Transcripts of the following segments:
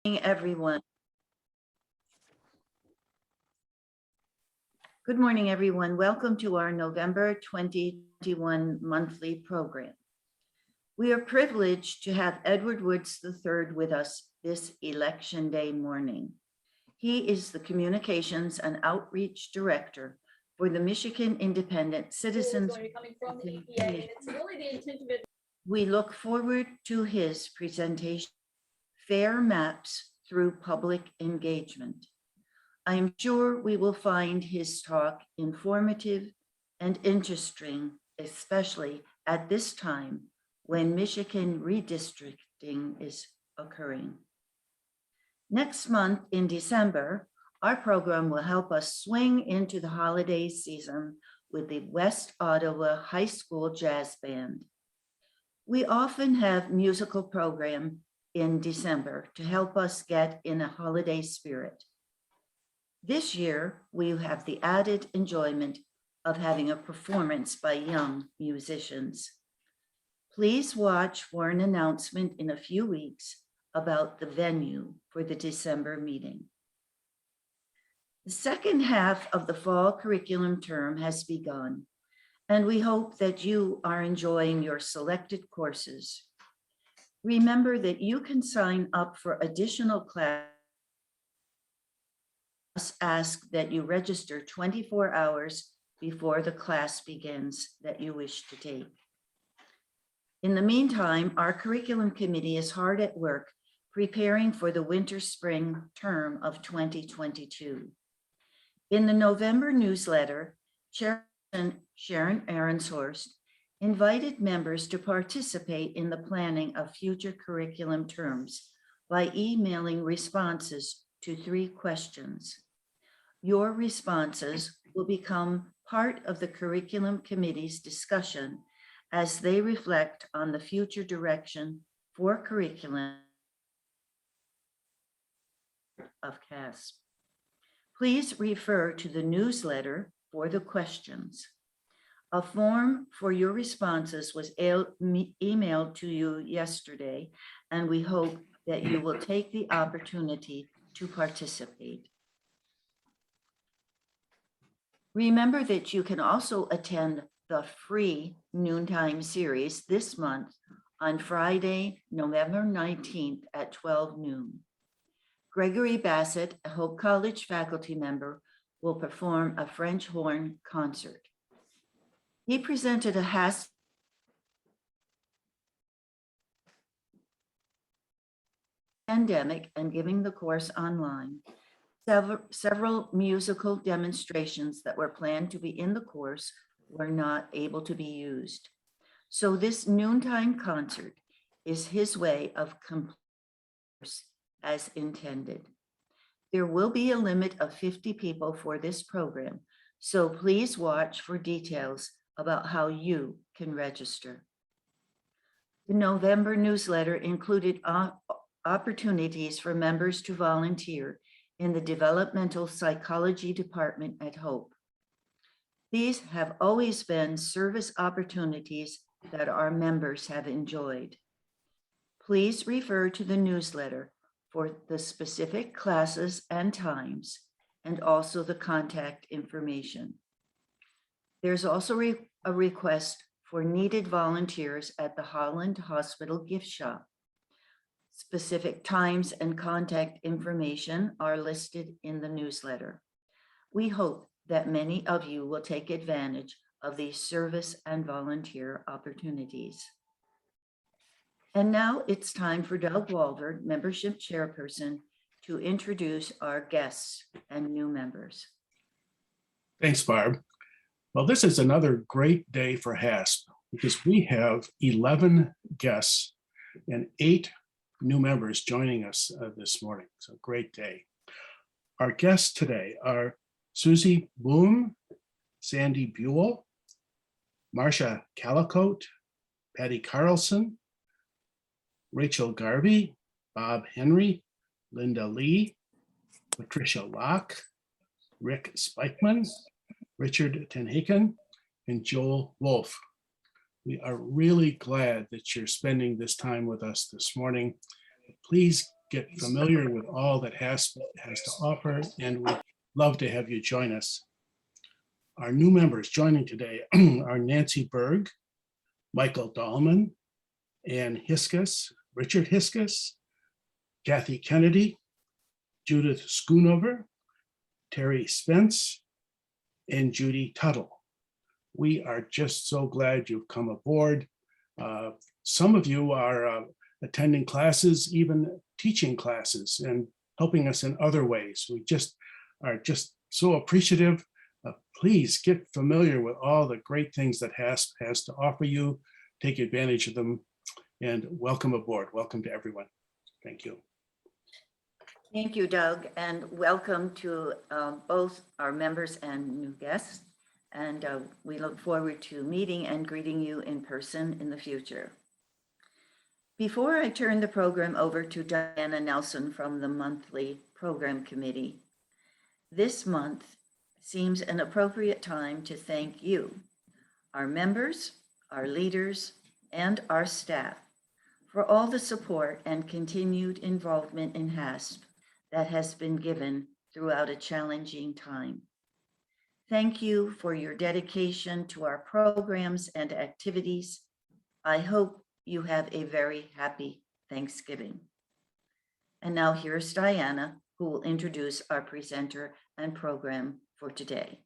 Morning, everyone. Good morning, everyone. Welcome to our November 2021 monthly program. We are privileged to have Edward Woods III with us this Election Day morning. He is the Communications and Outreach Director for the Michigan Independent Citizens. We look forward to his presentation, Fair Maps Through Public Engagement. I am sure we will find his talk informative and interesting, especially at this time when Michigan redistricting is occurring. Next month in December, our program will help us swing into the holiday season with the West Ottawa High School Jazz Band. We often have musical program in December to help us get in a holiday spirit. This year, we have the added enjoyment of having a performance by young musicians. Please watch for an announcement in a few weeks about the venue for the December meeting. The second half of the fall curriculum term has begun, and we hope that you are enjoying your selected courses. Remember that you can sign up for additional classes. Ask that you register 24 hours before the class begins that you wish to take. In the meantime, our curriculum committee is hard at work preparing for the winter-spring term of 2022. In the November newsletter, Chairman Sharon Aronshorst invited members to participate in the planning of future curriculum terms by emailing responses to 3 questions. Your responses will become part of the curriculum committee's discussion as they reflect on the future direction for curriculum of CASP. Please refer to the newsletter for the questions. A form for your responses was emailed to you yesterday, and we hope that you will take the opportunity to participate. Remember that you can also attend the free noontime series this month on Friday, November 19th at 12 noon. Gregory Bassett, a Hope College faculty member, will perform a French horn concert. He presented a pandemic and giving the course online. Several musical demonstrations that were planned to be in the course were not able to be used. So this noontime concert is his way of completing as intended. There will be a limit of 50 people for this program, so please watch for details about how you can register. The November newsletter included opportunities for members to volunteer in the developmental psychology department at Hope. These have always been service opportunities that our members have enjoyed. Please refer to the newsletter for the specific classes and times, and also the contact information. There's also a request for needed volunteers at the Holland Hospital gift shop. Specific times and contact information are listed in the newsletter. We hope that many of you will take advantage of these service and volunteer opportunities. And now it's time for Doug Walver, membership chairperson, to introduce our guests and new members. Thanks, Barb. Well, this is another great day for HASP because we have 11 guests and 8 new members joining us this morning. So great day. Our guests today are Susie Boone, Sandy Buell, Marcia Calicote, Patty Carlson, Rachel Garvey, Bob Henry, Linda Lee, Patricia Locke, Rick Spikeman, Richard Tenhaken, and Joel Wolf. We are really glad that you're spending this time with us this morning. Please get familiar with all that HASP has to offer, and we'd love to have you join us. Our new members joining today are Nancy Berg, Michael Dahlman, Ann Hiskus, Richard Hiskus, Kathy Kennedy, Judith Schoonover, Terry Spence, and Judy Tuttle. We are just so glad you've come aboard. Some of you are attending classes, even teaching classes and helping us in other ways. We are just so appreciative. Please get familiar with all the great things that HASP has to offer you. Take advantage of them, and welcome aboard. Welcome to everyone. Thank you. Thank you, Doug, and welcome to both our members and new guests. And we look forward to meeting and greeting you in person in the future. Before I turn the program over to Diana Nelson from the monthly program committee, this month seems an appropriate time to thank you, our members, our leaders, and our staff for all the support and continued involvement in HASP that has been given throughout a challenging time. Thank you for your dedication to our programs and activities. I hope you have a very happy Thanksgiving. And now here's Diana, who will introduce our presenter and program for today.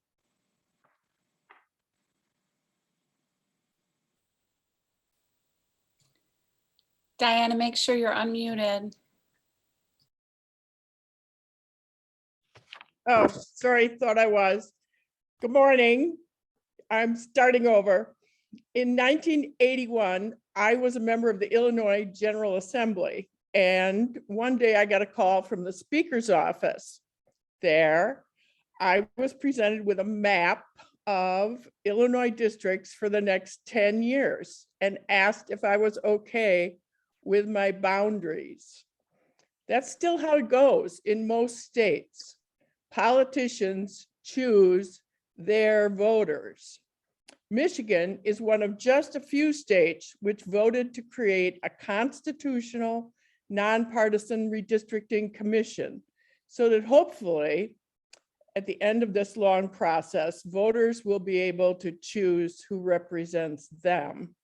Diana, make sure you're unmuted. Oh, sorry, thought I was. Good morning. I'm starting over. In 1981, I was a member of the Illinois General Assembly, and one day I got a call from the Speaker's office. There, I was presented with a map of Illinois districts for the next 10 years and asked if I was okay with my boundaries. That's still how it goes in most states. Politicians choose their voters. Michigan is one of just a few states which voted to create a constitutional, nonpartisan redistricting commission so that hopefully at the end of this long process, voters will be able to choose who represents them.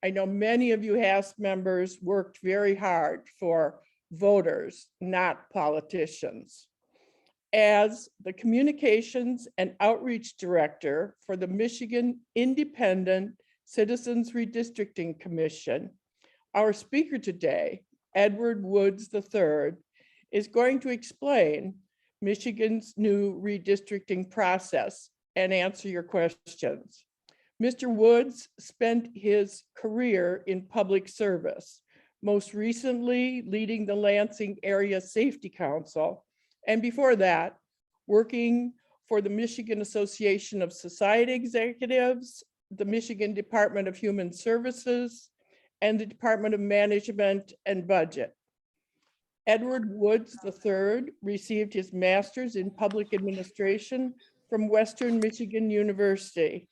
I know many of you HASP members worked very hard for voters, not politicians. As the Communications and Outreach Director for the Michigan Independent Citizens Redistricting Commission, our speaker today, Edward Woods III, is going to explain Michigan's new redistricting process and answer your questions. Mr. Woods spent his career in public service, most recently leading the Lansing Area Safety Council, and before that, working for the Michigan Association of Society Executives, the Michigan Department of Human Services, and the Department of Management and Budget. Edward Woods III received his master's in public administration from Western Michigan University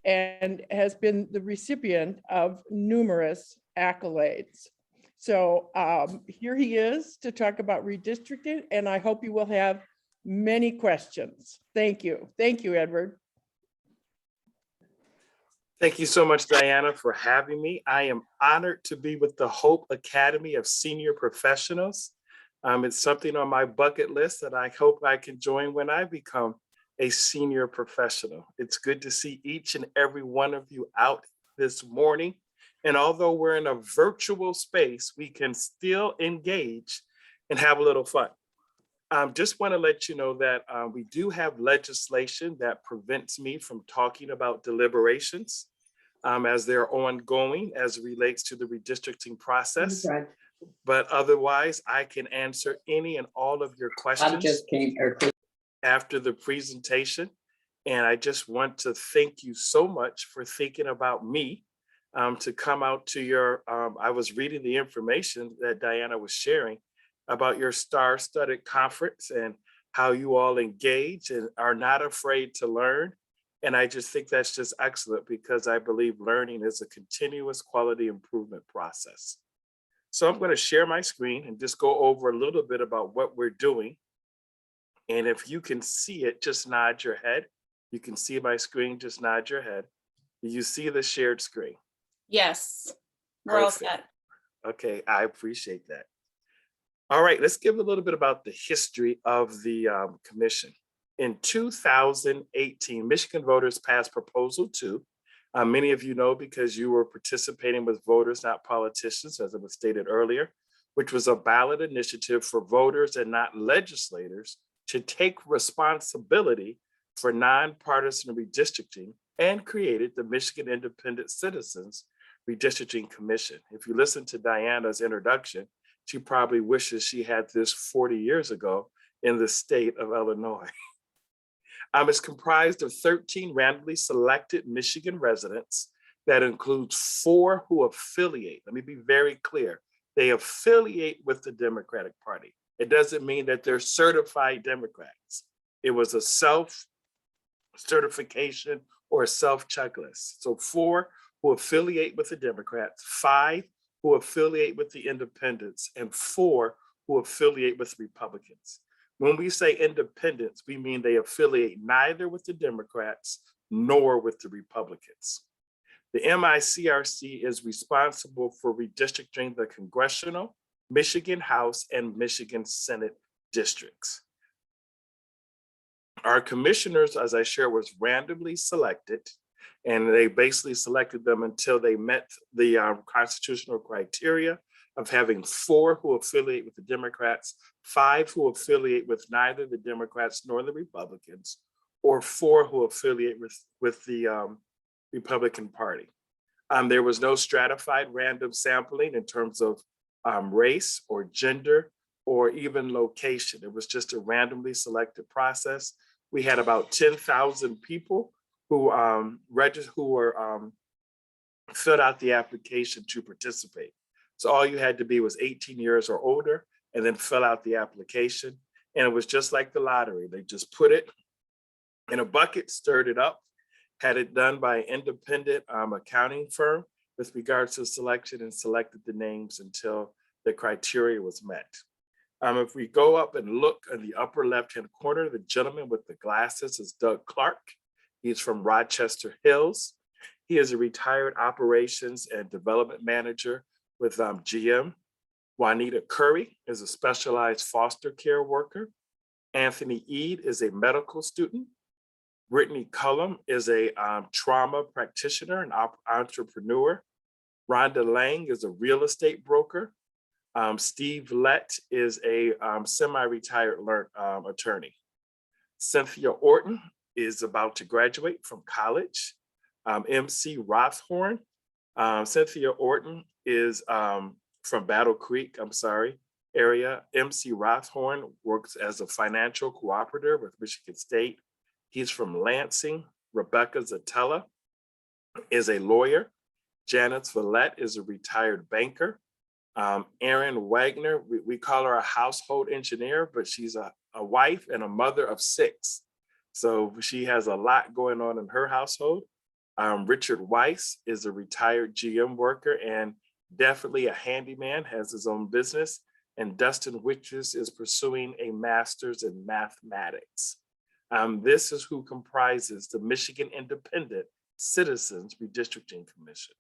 and has been the recipient of numerous accolades. So here he is to talk about redistricting, and I hope you will have many questions. Thank you. Thank you, Edward. Thank you so much, Diana, for having me. I am honored to be with the Hope Academy of Senior Professionals. It's something on my bucket list that I hope I can join when I become a senior professional. It's good to see each and every one of you out this morning. And although we're in a virtual space, we can still engage and have a little fun. Just want to let you know that we do have legislation that prevents me from talking about deliberations as they're ongoing as it relates to the redistricting process. Right. But otherwise, I can answer any and all of your questions after the presentation. And I just want to thank you so much for thinking about me to come out to your, I was reading the information that Diana was sharing about your star-studded conference and how you all engage and are not afraid to learn. And I just think that's just excellent because I believe learning is a continuous quality improvement process. So I'm going to share my screen and just go over a little bit about what we're doing. And if you can see it, just nod your head. You can see my screen, just nod your head. Do you see the shared screen? Yes, we're all Perfect. set. Okay, I appreciate that. All right, let's give a little bit about the history of the commission. In 2018, Michigan voters passed Proposal 2. Many of you know because you were participating with voters, not politicians, as it was stated earlier, which was a ballot initiative for voters and not legislators to take responsibility for nonpartisan redistricting, and created the Michigan Independent Citizens Redistricting Commission. If you listen to Diana's introduction, she probably wishes she had this 40 years ago in the state of Illinois. It's comprised of 13 randomly selected Michigan residents that includes 4 who affiliate. Let me be very clear. They affiliate with the Democratic Party. It doesn't mean that they're certified Democrats. It was a self-certification or a self-checklist. So 4 who affiliate with the Democrats, 5 who affiliate with the Independents, and 4 who affiliate with Republicans. When we say independents, we mean they affiliate neither with the Democrats nor with the Republicans. The MICRC is responsible for redistricting the congressional, Michigan House, and Michigan Senate districts. Our commissioners, as I shared, was randomly selected, and they basically selected them until they met the constitutional criteria of having 4 who affiliate with the Democrats, 5 who affiliate with neither the Democrats nor the Republicans, or 4 who affiliate with the Republican Party. There was no stratified random sampling in terms of race or gender or even location. It was just a randomly selected process. We had about 10,000 people who filled out the application to participate. So all you had to be was 18 years or older and then fill out the application. And it was just like the lottery. They just put it in a bucket, stirred it up, had it done by an independent accounting firm with regards to selection, and selected the names until the criteria was met. If we go up and look in the upper left-hand corner, the gentleman with the glasses is Doug Clark. He's from Rochester Hills. He is a retired operations and development manager with GM. Juanita Curry is a specialized foster care worker. Anthony Eade is a medical student. Brittany Cullum is a trauma practitioner and entrepreneur. Rhonda Lang is a real estate broker. Steve Lett is a semi-retired attorney. Cynthia Orton is about to graduate from college. MC Rothhorn. Cynthia Orton is from Battle Creek, area. MC Rothhorn works as a financial cooperator with Michigan State. He's from Lansing. Rebecca Zatella is a lawyer. Janice Villette is a retired banker. Erin Wagner, we call her a household engineer, but she's a wife and a mother of 6. So she has a lot going on in her household. Richard Weiss is a retired GM worker and definitely a handyman, has his own business. And Dustin Witches is pursuing a master's in mathematics. This is who comprises the Michigan Independent Citizens Redistricting Commission.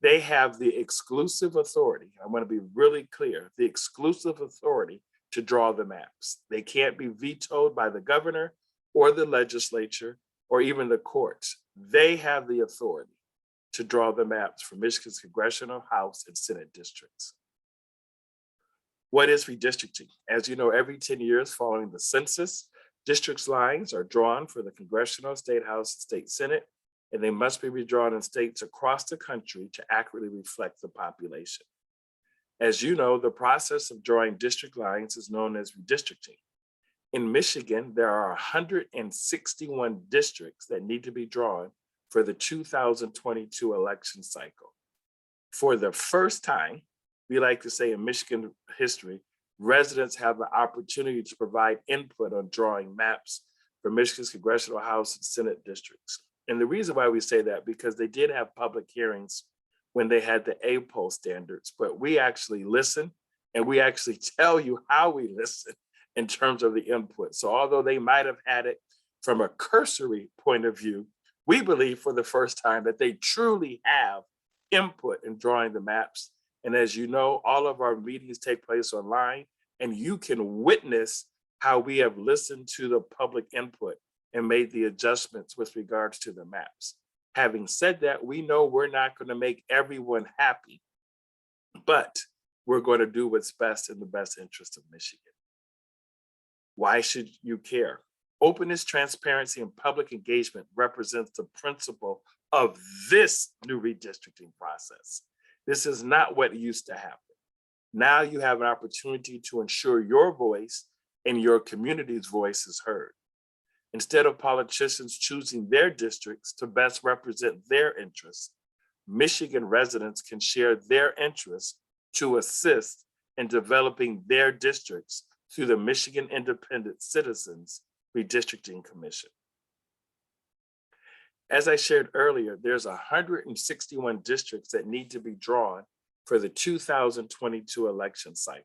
They have the exclusive authority, I want to be really clear, the exclusive authority to draw the maps. They can't be vetoed by the governor or the legislature or even the courts. They have the authority to draw the maps for Michigan's congressional, House, and Senate districts. What is redistricting? As you know, every 10 years following the census, districts lines are drawn for the congressional, state house, and state senate, and they must be redrawn in states across the country to accurately reflect the population. As you know, the process of drawing district lines is known as redistricting. In Michigan, there are 161 districts that need to be drawn for the 2022 election cycle. For the first time, we like to say in Michigan history, residents have the opportunity to provide input on drawing maps for Michigan's congressional, House, and Senate districts. And the reason why we say that, because they did have public hearings when they had the APOL standards, but we actually listen and we actually tell you how we listen in terms of the input. So although they might have had it from a cursory point of view, we believe for the first time that they truly have input in drawing the maps. And as you know, all of our meetings take place online, and you can witness how we have listened to the public input and made the adjustments with regards to the maps. Having said that, we know we're not going to make everyone happy, but we're going to do what's best in the best interest of Michigan. Why should you care? Openness, transparency, and public engagement represents the principle of this new redistricting process. This is not what used to happen. Now you have an opportunity to ensure your voice and your community's voice is heard. Instead of politicians choosing their districts to best represent their interests, Michigan residents can share their interests to assist in developing their districts through the Michigan Independent Citizens Redistricting Commission. As I shared earlier, there's 161 districts that need to be drawn for the 2022 election cycle.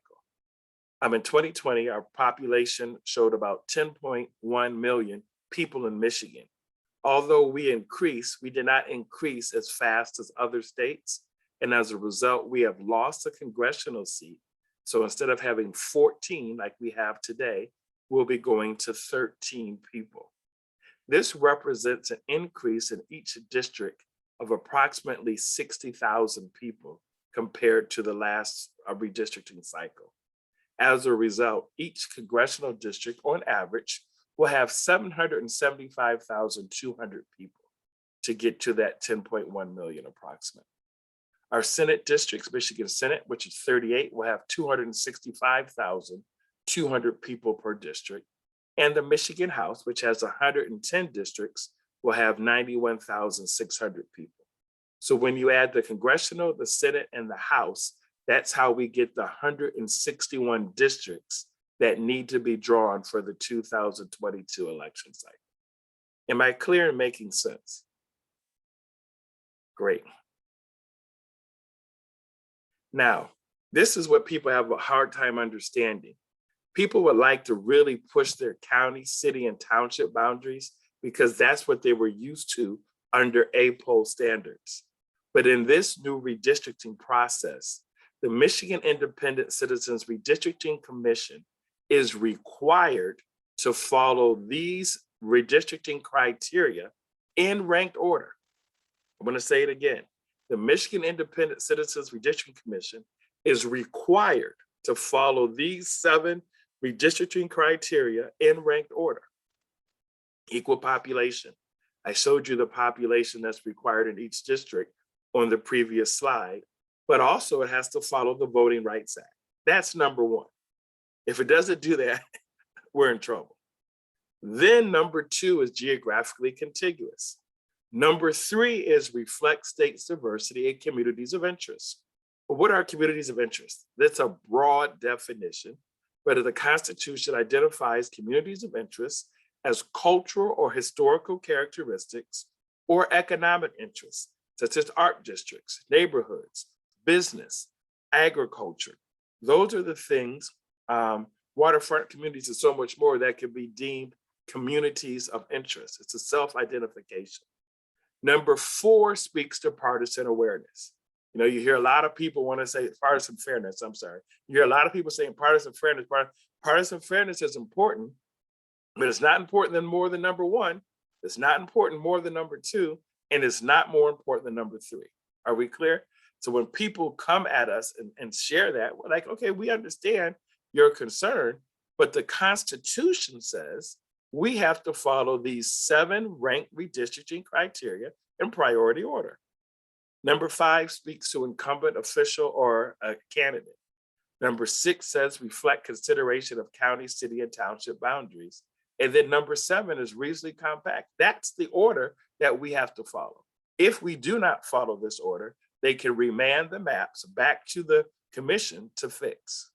In 2020, our population showed about 10.1 million people in Michigan. Although we increased, we did not increase as fast as other states. And as a result, we have lost a congressional seat. So instead of having 14 like we have today, we'll be going to 13 people. This represents an increase in each district of approximately 60,000 people compared to the last redistricting cycle. As a result, each congressional district on average will have 775,200 people to get to that 10.1 million approximate. Our Senate districts, Michigan Senate, which is 38, will have 265,200 people per district. And the Michigan House, which has 110 districts, will have 91,600 people. So when you add the congressional, the Senate, and the House, that's how we get the 161 districts that need to be drawn for the 2022 election cycle. Am I clear in making sense? Great. Now, this is what people have a hard time understanding. People would like to really push their county, city, and township boundaries because that's what they were used to under APOL standards. But in this new redistricting process, the Michigan Independent Citizens Redistricting Commission is required to follow these redistricting criteria in ranked order. I'm going to say it again. The Michigan Independent Citizens Redistricting Commission is required to follow these 7 redistricting criteria in ranked order. Equal population. I showed you the population that's required in each district on the previous slide, but also it has to follow the Voting Rights Act. That's number 1. If it doesn't do that, we're in trouble. Then number 2 is geographically contiguous. Number 3 is reflect states' diversity and communities of interest. But what are communities of interest? That's a broad definition, but the Constitution identifies communities of interest as cultural or historical characteristics or economic interests, such as art districts, neighborhoods, business, agriculture. Those are the things, waterfront communities and so much more that can be deemed communities of interest. It's a self-identification. Number 4 speaks to partisan awareness. You know, you hear a lot of people want to say partisan fairness. I'm sorry. You hear a lot of people saying partisan fairness. Partisan fairness is important, but it's not important more than number 1. It's not important more than number 2, and it's not more important than number 3. Are we clear? So when people come at us and share that, we're like, okay, we understand your concern, but the Constitution says we have to follow these 7 ranked redistricting criteria in priority order. Number 5 speaks to incumbent official or a candidate. Number 6 says reflect consideration of county, city, and township boundaries. And then number 7 is reasonably compact. That's the order that we have to follow. If we do not follow this order, they can remand the maps back to the commission to fix.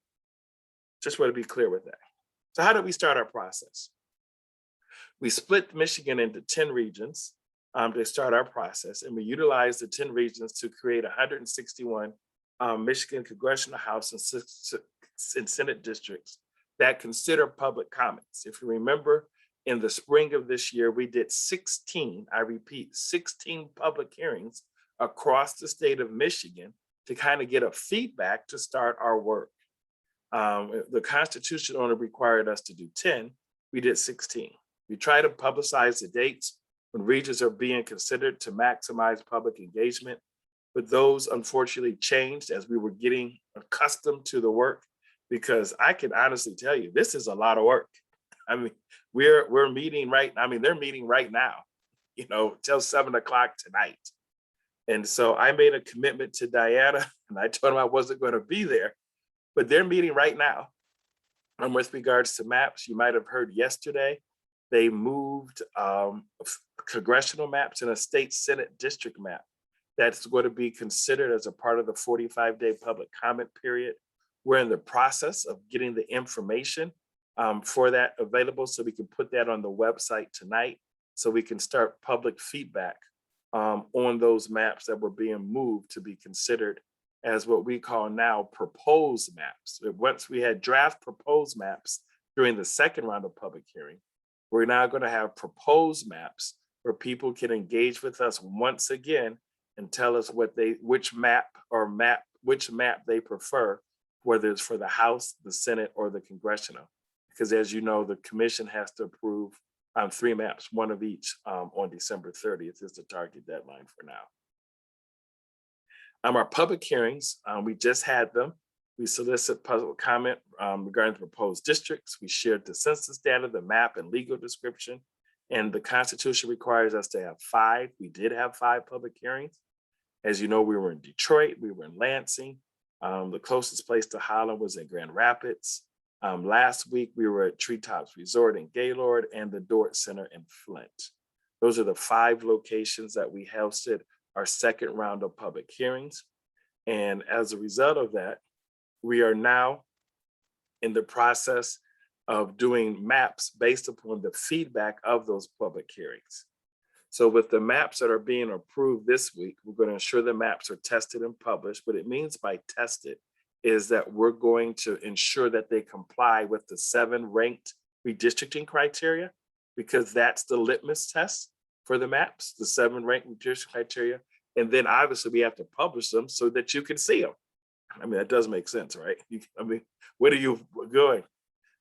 Just want to be clear with that. So how did we start our process? We split Michigan into 10 regions. to start our process. And we utilized the 10 regions to create 161 Michigan congressional House and Senate districts that consider public comments. If you remember, in the spring of this year, we did 16, I repeat, 16 public hearings across the state of Michigan to kind of get a feedback to start our work. The Constitution only required us to do 10, we did 16. We try to publicize the dates when regions are being considered to maximize public engagement, but those unfortunately changed as we were getting accustomed to the work, because I can honestly tell you, this is a lot of work. I mean, we're meeting they're meeting right now, till 7 o'clock tonight. And so I made a commitment to Diana, and I told him I wasn't going to be there, but they're meeting right now. And with regards to maps, you might have heard yesterday, they moved congressional maps and a state Senate district map that's going to be considered as a part of the 45-day public comment period. We're in the process of getting the information for that available, so we can put that on the website tonight, so we can start public feedback on those maps that were being moved to be considered as what we call now proposed maps. Once we had draft proposed maps during the second round of public hearing, we're now going to have proposed maps where people can engage with us once again and tell us which map they prefer, whether it's for the House, the Senate, or the congressional. Because as you know, the commission has to approve 3 maps, one of each, on December 30th is the target deadline for now. Our public hearings, we just had them. We solicit public comment regarding the proposed districts. We shared the census data, the map, and legal description. And the Constitution requires us to have 5. We did have 5 public hearings. As you know, we were in Detroit, we were in Lansing. The closest place to Holland was in Grand Rapids. Last week, we were at Treetops Resort in Gaylord and the Dort Center in Flint. Those are the 5 locations that we hosted our second round of public hearings. And as a result of that, we are now in the process of doing maps based upon the feedback of those public hearings. So with the maps that are being approved this week, we're going to ensure the maps are tested and published. What it means by tested is that we're going to ensure that they comply with the 7 ranked redistricting criteria, because that's the litmus test for the maps, the 7 ranked redistricting criteria. And then obviously we have to publish them so that you can see them. I mean, that does make sense, right? Where are you going?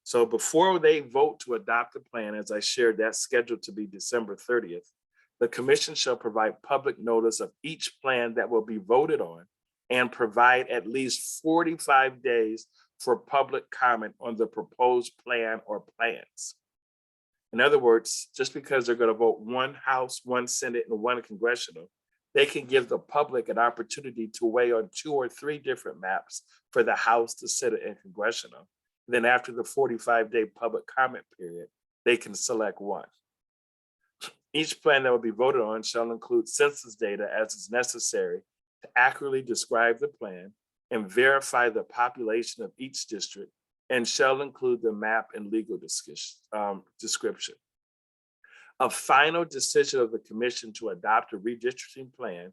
So before they vote to adopt the plan, as I shared, that's scheduled to be December 30th, the commission shall provide public notice of each plan that will be voted on and provide at least 45 days for public comment on the proposed plan or plans. In other words, just because they're going to vote 1 House, 1 Senate, and 1 congressional, they can give the public an opportunity to weigh on 2 or 3 different maps for the House, the Senate, and congressional. Then after the 45-day public comment period, they can select 1. Each plan that will be voted on shall include census data as is necessary to accurately describe the plan and verify the population of each district, and shall include the map and legal description. A final decision of the commission to adopt a redistricting plan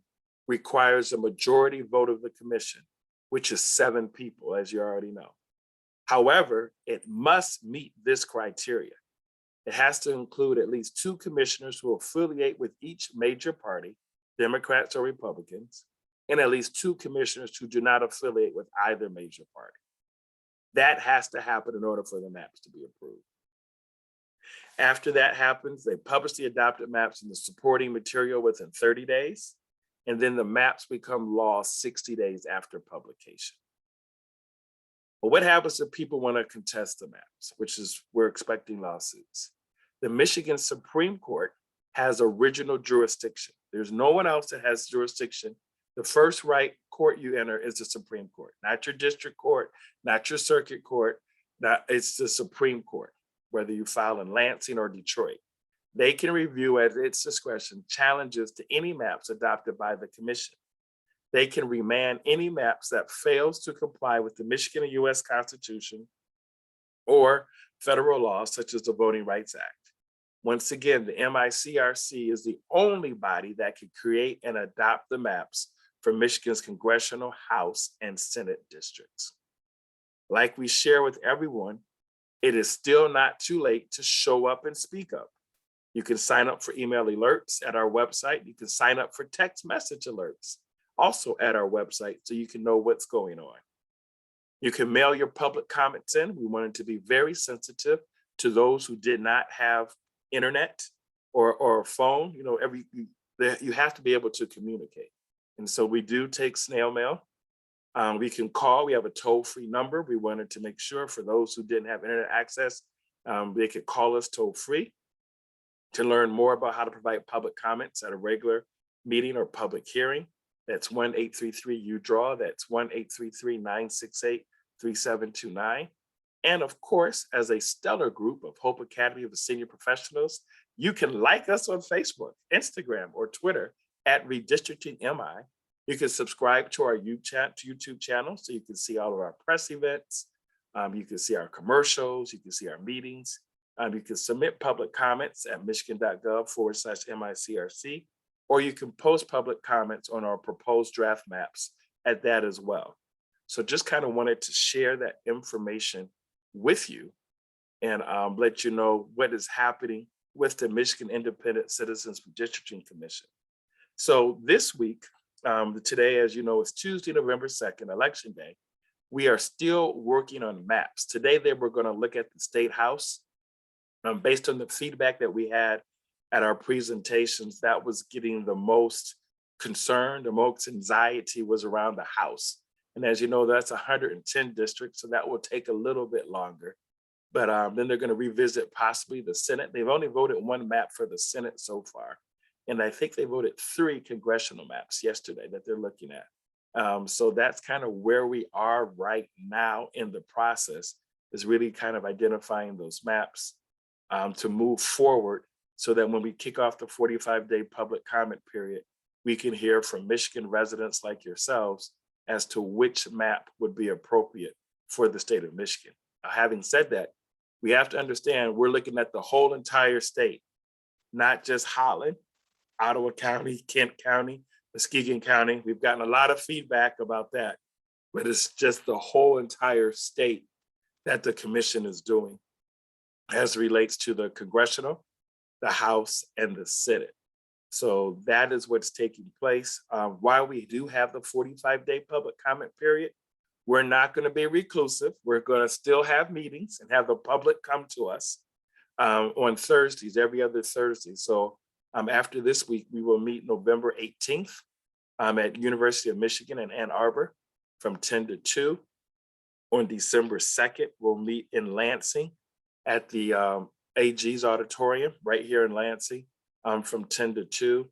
requires a majority vote of the commission, which is 7 people, as you already know. However, it must meet this criteria. It has to include at least 2 commissioners who affiliate with each major party, Democrats or Republicans, and at least 2 commissioners who do not affiliate with either major party. That has to happen in order for the maps to be approved. After that happens, they publish the adopted maps and the supporting material within 30 days, and then the maps become law 60 days after publication. But what happens if people want to contest the maps, which is we're expecting lawsuits? The Michigan Supreme Court has original jurisdiction. There's no one else that has jurisdiction. The first right court you enter is the Supreme Court, not your district court, not your circuit court, it's the Supreme Court, whether you file in Lansing or Detroit. They can review at its discretion challenges to any maps adopted by the commission. They can remand any maps that fails to comply with the Michigan and US Constitution or federal laws such as the Voting Rights Act. Once again, the MICRC is the only body that can create and adopt the maps for Michigan's congressional, House, and Senate districts. Like we share with everyone, it is still not too late to show up and speak up. You can sign up for email alerts at our website. You can sign up for text message alerts also at our website so you can know what's going on. You can mail your public comments in. We wanted to be very sensitive to those who did not have internet or a phone. You know, you have to be able to communicate. And so we do take snail mail. We can call. We have a toll-free number. We wanted to make sure for those who didn't have internet access, they could call us toll-free to learn more about how to provide public comments at a regular meeting or public hearing. That's 1-833-UDRAW. That's 1-833-968-3729. And of course, as a stellar group of Hope Academy of Senior Professionals, you can like us on Facebook, Instagram, or Twitter at Redistricting MI. You can subscribe to our YouTube channel so you can see all of our press events. You can see our commercials. You can see our meetings. You can submit public comments at michigan.gov/MICRC, or you can post public comments on our proposed draft maps at that as well. So just kind of wanted to share that information with you and let you know what is happening with the Michigan Independent Citizens Redistricting Commission. So this week, today, as you know, is Tuesday, November 2nd, Election Day. We are still working on maps. Today, we're going to look at the State House. Based on the feedback that we had at our presentations, that was getting the most concern, the most anxiety was around the House. And as you know, that's 110 districts, so that will take a little bit longer. But then they're going to revisit possibly the Senate. They've only voted one map for the Senate so far. And I think they voted 3 congressional maps yesterday that they're looking at. So that's kind of where we are right now in the process, is really kind of identifying those maps to move forward so that when we kick off the 45-day public comment period, we can hear from Michigan residents like yourselves as to which map would be appropriate for the state of Michigan. Now, having said that, we have to understand we're looking at the whole entire state, not just Holland, Ottawa County, Kent County, Muskegon County. We've gotten a lot of feedback about that, but it's just the whole entire state that the commission is doing as it relates to the congressional, the House, and the Senate. So that is what's taking place. While we do have the 45-day public comment period, we're not going to be reclusive. We're going to still have meetings and have the public come to us on Thursdays, every other Thursday. So after this week, we will meet November 18th at University of Michigan in Ann Arbor from 10 to 2. On December 2nd, we'll meet in Lansing at the AG's auditorium right here in Lansing from 10 to 2.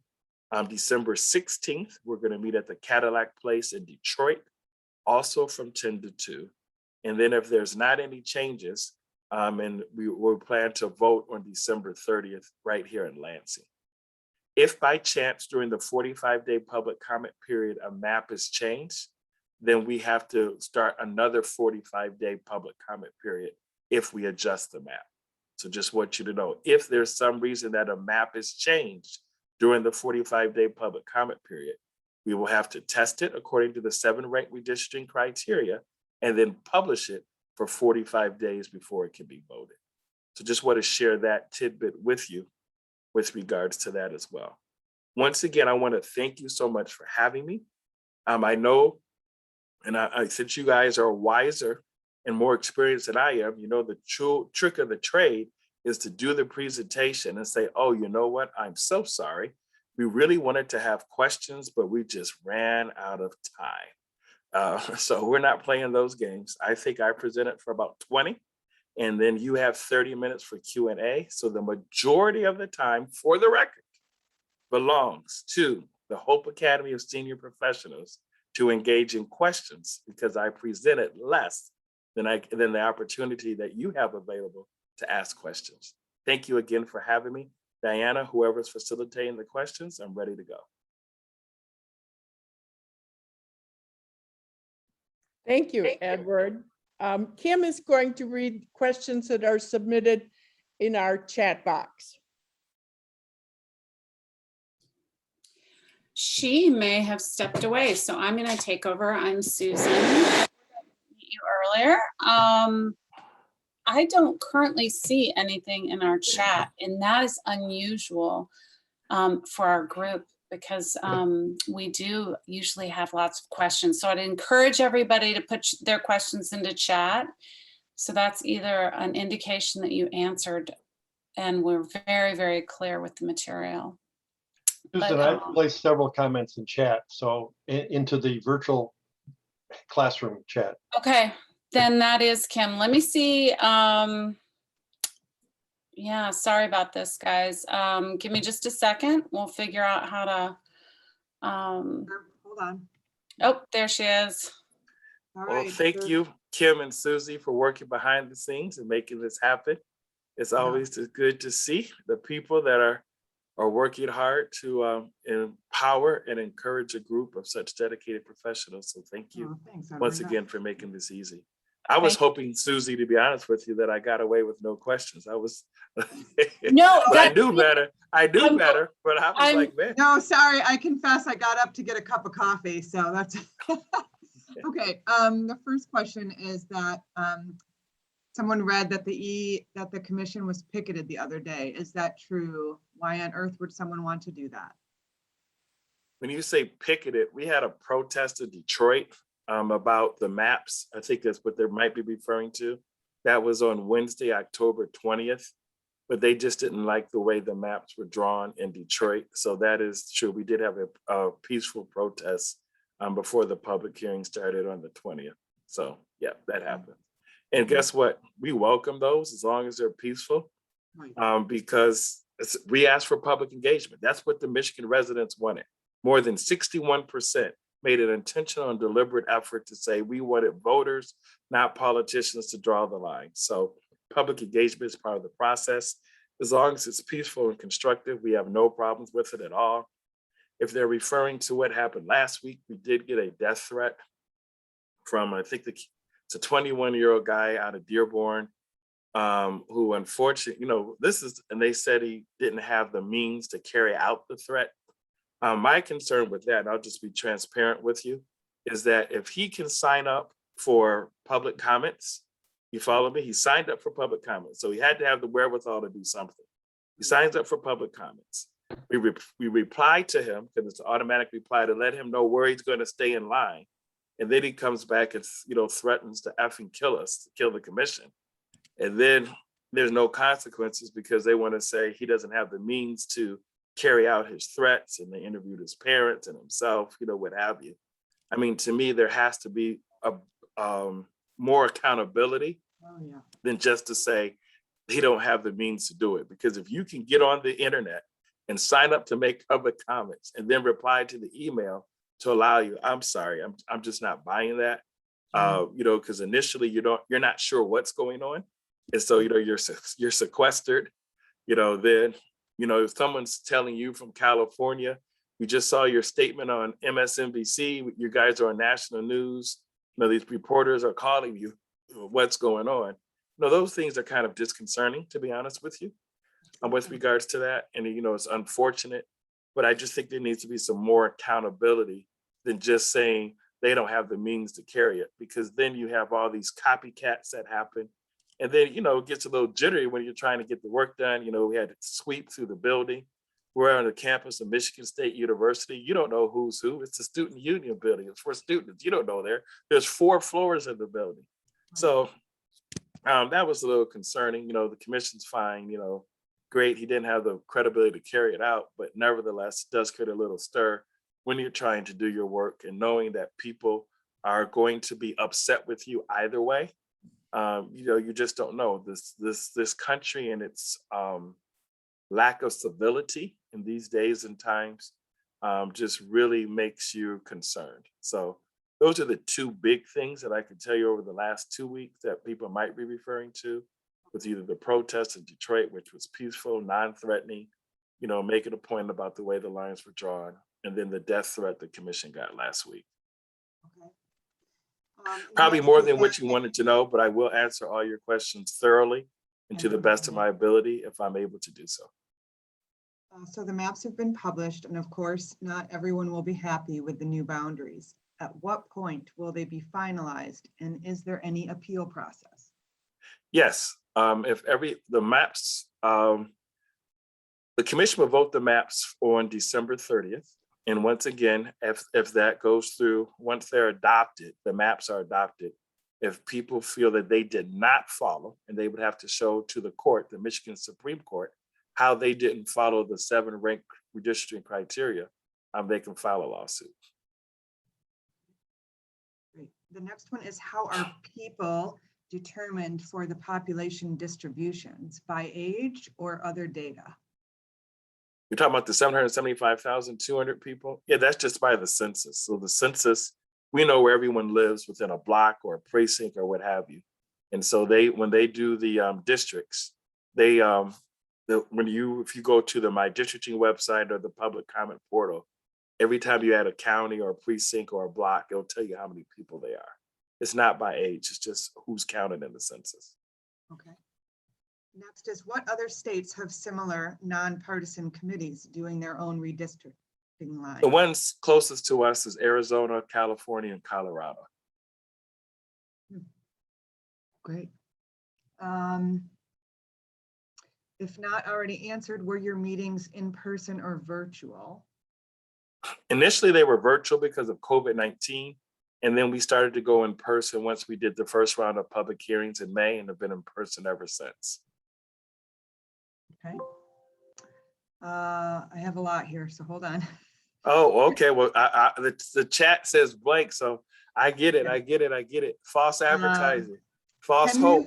December 16th, we're going to meet at the Cadillac Place in Detroit, also from 10 to 2. And then if there's not any changes, and we plan to vote on December 30th right here in Lansing. If by chance during the 45-day public comment period a map is changed, then we have to start another 45-day public comment period if we adjust the map. So just want you to know, if there's some reason that a map is changed during the 45-day public comment period, we will have to test it according to the 7 rank redistricting criteria and then publish it for 45 days before it can be voted. So just want to share that tidbit with you with regards to that as well. Once again, I want to thank you so much for having me. I know, and since you guys are wiser and more experienced than I am, you know, the trick of the trade is to do the presentation and say, oh, you know what? I'm so sorry. We really wanted to have questions, but we just ran out of time. So we're not playing those games. I think I presented for about 20, and then you have 30 minutes for Q&A. So the majority of the time, for the record, belongs to the Hope Academy of Senior Professionals to engage in questions, because I presented less than the opportunity that you have available to ask questions. Thank you again for having me. Diana, whoever's facilitating the questions, I'm ready to go. Thank you, Edward. Kim is going to read questions that are submitted in our chat box. she may have stepped away, so I'm going to take over. I'm Susan. Meet you earlier. I don't currently see anything in our chat, and that is unusual for our group because we do usually have lots of questions. So I'd encourage everybody to put their questions into chat. So that's either an indication that you answered and we're very, very clear with the material. Susan, I placed several comments in chat, so into the virtual classroom chat. Okay, then that is Kim. Let me see. Yeah, sorry about this, guys. Give me just a second. We'll figure out how to. Hold on. Oh, there she is. All Well, right. thank you, Kim and Susie, for working behind the scenes and making this happen. It's always good to see the people that are working hard to empower and encourage a group of such dedicated professionals. So thank you Oh, thanks. once again for making this easy. I was hoping, Susie, to be honest with you, that I got away with no questions. I was, No, but I knew better. I knew better, but I was like, man. No, sorry. I confess I got up to get a cup of coffee, so that's okay. The first question is that someone read that the commission was picketed the other day. Is that true? Why on earth would someone want to do that? When you say picketed, we had a protest in Detroit about the maps. I think that's what they might be referring to. That was on Wednesday, October 20th, but they just didn't like the way the maps were drawn in Detroit. So that is true. We did have a peaceful protest before the public hearing started on the 20th. So yeah, that happened. And guess what? We welcome those as long as they're peaceful, because we asked for public engagement. That's what the Michigan residents wanted. More than 61% made an intentional and deliberate effort to say we wanted voters, not politicians, to draw the line. So public engagement is part of the process. As long as it's peaceful and constructive, we have no problems with it at all. If they're referring to what happened last week, we did get a death threat from, I think it's a 21-year-old guy out of Dearborn, who unfortunately, and they said he didn't have the means to carry out the threat. My concern with that, and I'll just be transparent with you, is that if he can sign up for public comments, you follow me? He signed up for public comments. So he had to have the wherewithal to do something. He signs up for public comments. We replied to him, because it's an automatic reply, to let him know where he's going to stay in line. And then he comes back and threatens to effing kill us, to kill the commission. And then there's no consequences because they want to say he doesn't have the means to carry out his threats, and they interviewed his parents and himself, what have you. I mean, to me, there has to be more accountability than just to say he don't have the means to do it. Because if you can get on the internet and sign up to make public comments and then reply to the email to allow you, I'm sorry, I'm just not buying that. Because initially you're not sure what's going on, and so you're sequestered. Then if someone's telling you from California, we just saw your statement on MSNBC, you guys are on national news, these reporters are calling you, what's going on? Those things are kind of disconcerting, to be honest with you, with regards to that. And it's unfortunate, but I just think there needs to be some more accountability than just saying they don't have the means to carry it, because then you have all these copycats that happen. And then, it gets a little jittery when you're trying to get the work done. We had to sweep through the building. We're on the campus of Michigan State University. You don't know who's who. It's the student union building. It's for students. You don't know there's 4 floors in the building. So that was a little concerning. The commission's fine, great. He didn't have the credibility to carry it out, but nevertheless, it does create a little stir when you're trying to do your work and knowing that people are going to be upset with you either way. You just don't know. This country and its lack of civility in these days and times just really makes you concerned. So those are the 2 big things that I can tell you over the last 2 weeks that people might be referring to, with either the protest in Detroit, which was peaceful, non-threatening, making a point about the way the lines were drawn, and then the death threat the commission got last week. Okay. Probably more than what you wanted to know, but I will answer all your questions thoroughly and to the best of my ability if I'm able to do so. So the maps have been published, and of course, not everyone will be happy with the new boundaries. At what point will they be finalized, and is there any appeal process? Yes, if the maps, the commission will vote the maps on December 30th. And once again, if that goes through, once they're adopted, the maps are adopted. If people feel that they did not follow, and they would have to show to the court, the Michigan Supreme Court, how they didn't follow the 7 rank redistricting criteria, they can file a lawsuit. Great. The next one is, how are people determined for the population distributions, by age or other data? You're talking about the 775,200 people? Yeah, that's just by the census. So the census, we know where everyone lives within a block or a precinct or what have you. And so when they do the districts, they if you go to the My Districting website or the public comment portal, every time you add a county or a precinct or a block, it'll tell you how many people they are. It's not by age, it's just who's counted in the census. Okay. Next is, what other states have similar nonpartisan committees doing their own redistricting lines? The ones closest to us is Arizona, California, and Colorado. Great. If not already answered, were your meetings in person or virtual? Initially, they were virtual because of COVID-19. And then we started to go in person once we did the first round of public hearings in May, and have been in person ever since. Okay. I have a lot here, so hold on. Oh, okay. Well, the chat says blank, so I get it. False advertising, false Can we- hope.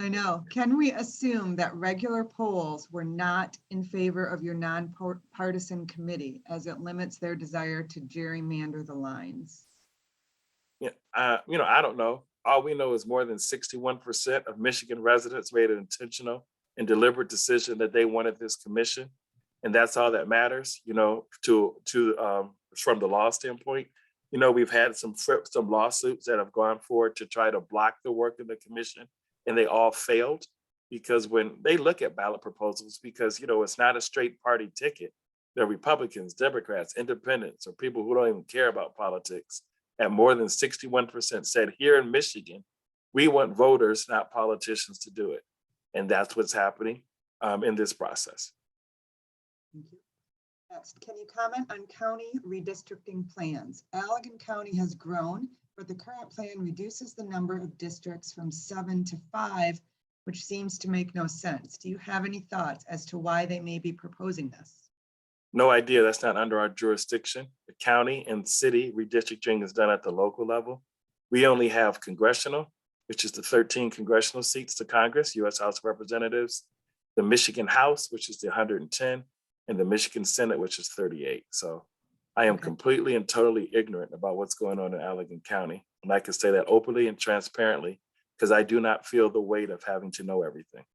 I know. Can we assume that regular polls were not in favor of your nonpartisan committee, as it limits their desire to gerrymander the lines? Yeah, I don't know. All we know is more than 61% of Michigan residents made an intentional and deliberate decision that they wanted this commission, and that's all that matters. From the law standpoint, we've had some lawsuits that have gone forward to try to block the work of the commission, and they all failed because when they look at ballot proposals, because it's not a straight party ticket. There are Republicans, Democrats, independents, or people who don't even care about politics. And more than 61% said, here in Michigan, we want voters, not politicians, to do it. And that's what's happening in this process. Thank you. Next, can you comment on county redistricting plans? Allegan County has grown, but the current plan reduces the number of districts from 7 to 5, which seems to make no sense. Do you have any thoughts as to why they may be proposing this? No idea. That's not under our jurisdiction. The county and city redistricting is done at the local level. We only have congressional, which is the 13 congressional seats to Congress, U.S. House of Representatives, the Michigan House, which is the 110, and the Michigan Senate, which is 38. So I am completely and totally ignorant about what's going on in Allegan County. And I can say that openly and transparently, because I do not feel the weight of having to know everything.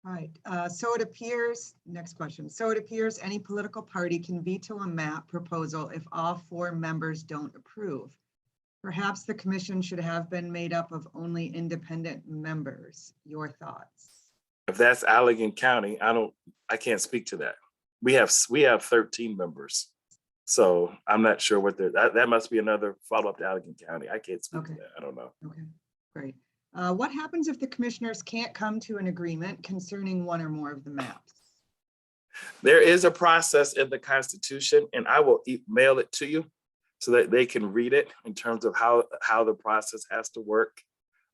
All right, so it appears, next question. So it appears any political party can veto a map proposal if all 4 members don't approve. Perhaps the commission should have been made up of only independent members. Your thoughts? If that's Allegan County, I can't speak to that. We have 13 members. So I'm not sure what that must be another follow-up to Allegan County. I can't speak to that. I don't know. Okay, great. What happens if the commissioners can't come to an agreement concerning one or more of the maps? There is a process in the Constitution, and I will mail it to you so that they can read it in terms of how the process has to work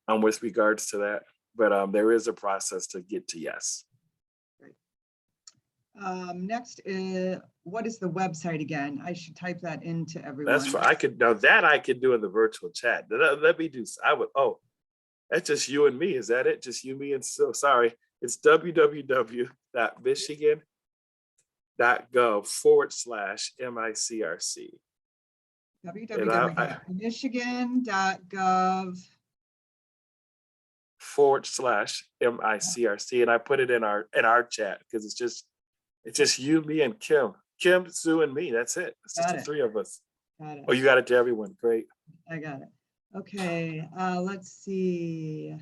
with regards to that. But there is a process to get to yes. Great. Next, what is the website again? I should type that into everyone. That's for I could do in the virtual chat. Let me do. That's just you and me. Is that it? Just you, me, and so sorry. It's www.michigan.gov/MICRC. www.michigan.gov/MICRC. And I put it in our chat because it's just you, me, and Kim, Sue, and me. That's it. It's just the 3 of us. Got it. Oh, you got it to everyone. Great. I got it. Okay, let's see.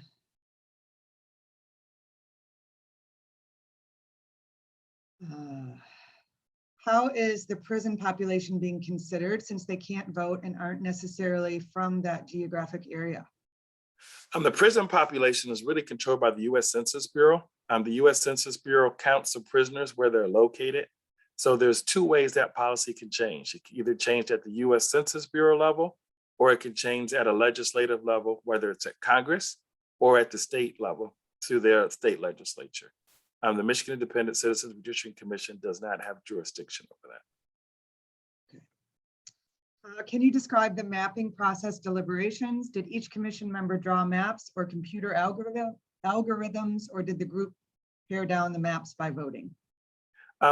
How is the prison population being considered since they can't vote and aren't necessarily from that geographic area? The prison population is really controlled by the U.S. Census Bureau. The U.S. Census Bureau counts the prisoners where they're located. So there's two ways that policy can change. It can either change at the U.S. Census Bureau level, or it can change at a legislative level, whether it's at Congress or at the state level through their state legislature. The Michigan Independent Citizens Redistricting Commission does not have jurisdiction over that. Can you describe the mapping process deliberations? Did each commission member draw maps or computer algorithms, or did the group pare down the maps by voting?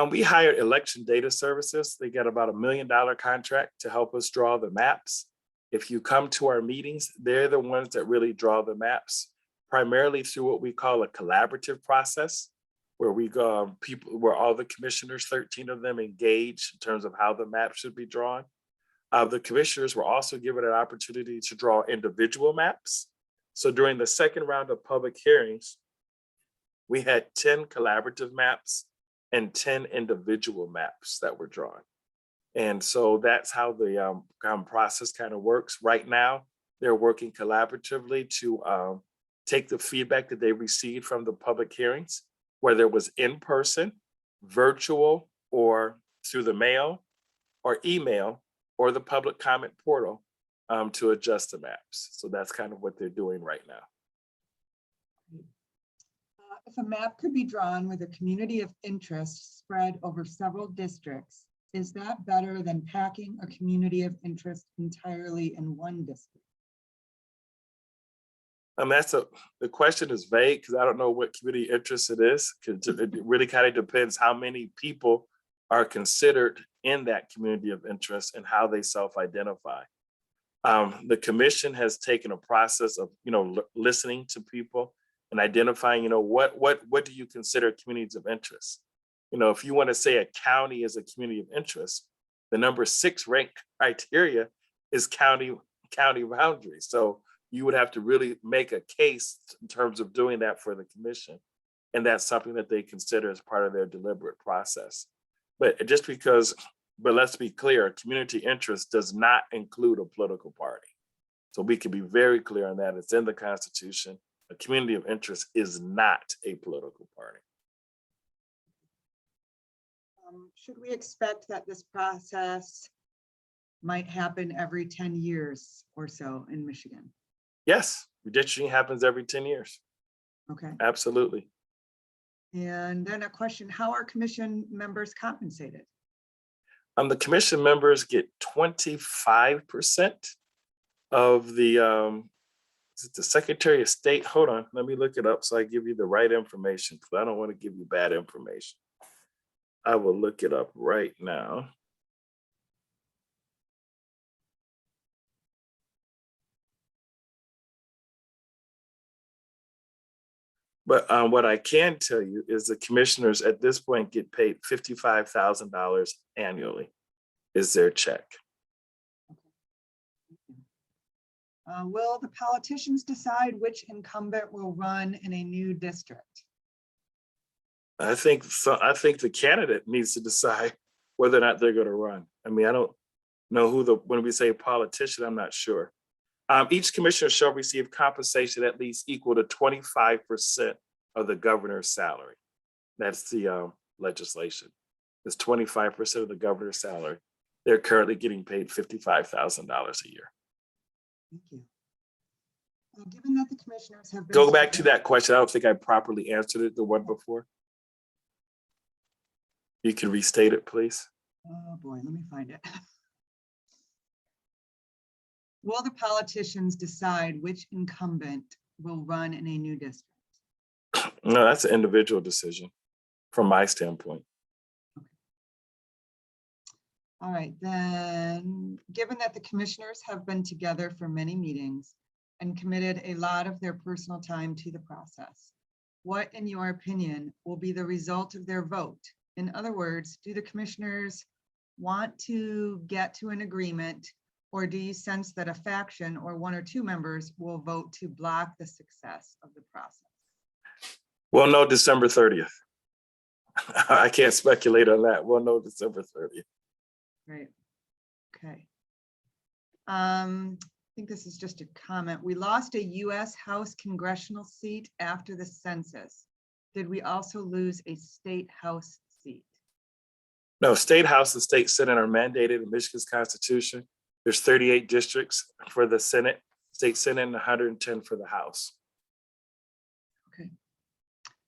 We hired Election Data Services. They got about $1 million contract to help us draw the maps. If you come to our meetings, they're the ones that really draw the maps, primarily through what we call a collaborative process, where we go where all the commissioners, 13 of them, engage in terms of how the map should be drawn. The commissioners were also given an opportunity to draw individual maps. So during the second round of public hearings, we had 10 collaborative maps and 10 individual maps that were drawn. And so that's how the process kind of works. Right now, they're working collaboratively to take the feedback that they received from the public hearings, whether it was in person, virtual, or through the mail or email or the public comment portal to adjust the maps. So that's kind of what they're doing right now. If a map could be drawn with a community of interest spread over several districts, is that better than packing a community of interest entirely in one district? The question is vague because I don't know what community interest it is, because it really kind of depends how many people are considered in that community of interest and how they self-identify. The commission has taken a process of, listening to people and identifying, what do you consider communities of interest? If you want to say a county is a community of interest, the number 6 ranked criteria is county boundary. So you would have to really make a case in terms of doing that for the commission. And that's something that they consider as part of their deliberate process. But let's be clear, community interest does not include a political party. So we can be very clear on that. It's in the Constitution. A community of interest is not a political party. Should we expect that this process might happen every 10 years or so in Michigan? Yes, redistricting happens every 10 years. Okay. Absolutely. And then a question, how are commission members compensated? The commission members get 25% of the Secretary of State. Hold on, let me look it up so I give you the right information, because I don't want to give you bad information. I will look it up right now. But what I can tell you is the commissioners at this point get paid $55,000 annually is their check. Will the politicians decide which incumbent will run in a new district? I think the candidate needs to decide whether or not they're going to run. I mean, I don't know when we say politician, I'm not sure. Each commissioner shall receive compensation at least equal to 25% of the governor's salary. That's the legislation. It's 25% of the governor's salary. They're currently getting paid $55,000 a year. Thank you. Given that the commissioners have been Go back to that question. I don't think I properly answered it, the one before. You can restate it, please. Oh boy, let me find it. Will the politicians decide which incumbent will run in a new district? No, that's an individual decision from my standpoint. Okay. All right, then, given that the commissioners have been together for many meetings and committed a lot of their personal time to the process, what, in your opinion, will be the result of their vote? In other words, do the commissioners want to get to an agreement, or do you sense that a faction or 1 or 2 members will vote to block the success of the process? Well, no, December 30th. I can't speculate on that. We'll know December 30th. Great. Okay. I think this is just a comment. We lost a US House congressional seat after the census. Did we also lose a state House seat? No, state House and state Senate are mandated in Michigan's Constitution. There's 38 districts for the Senate, state Senate, and 110 for the House. Okay.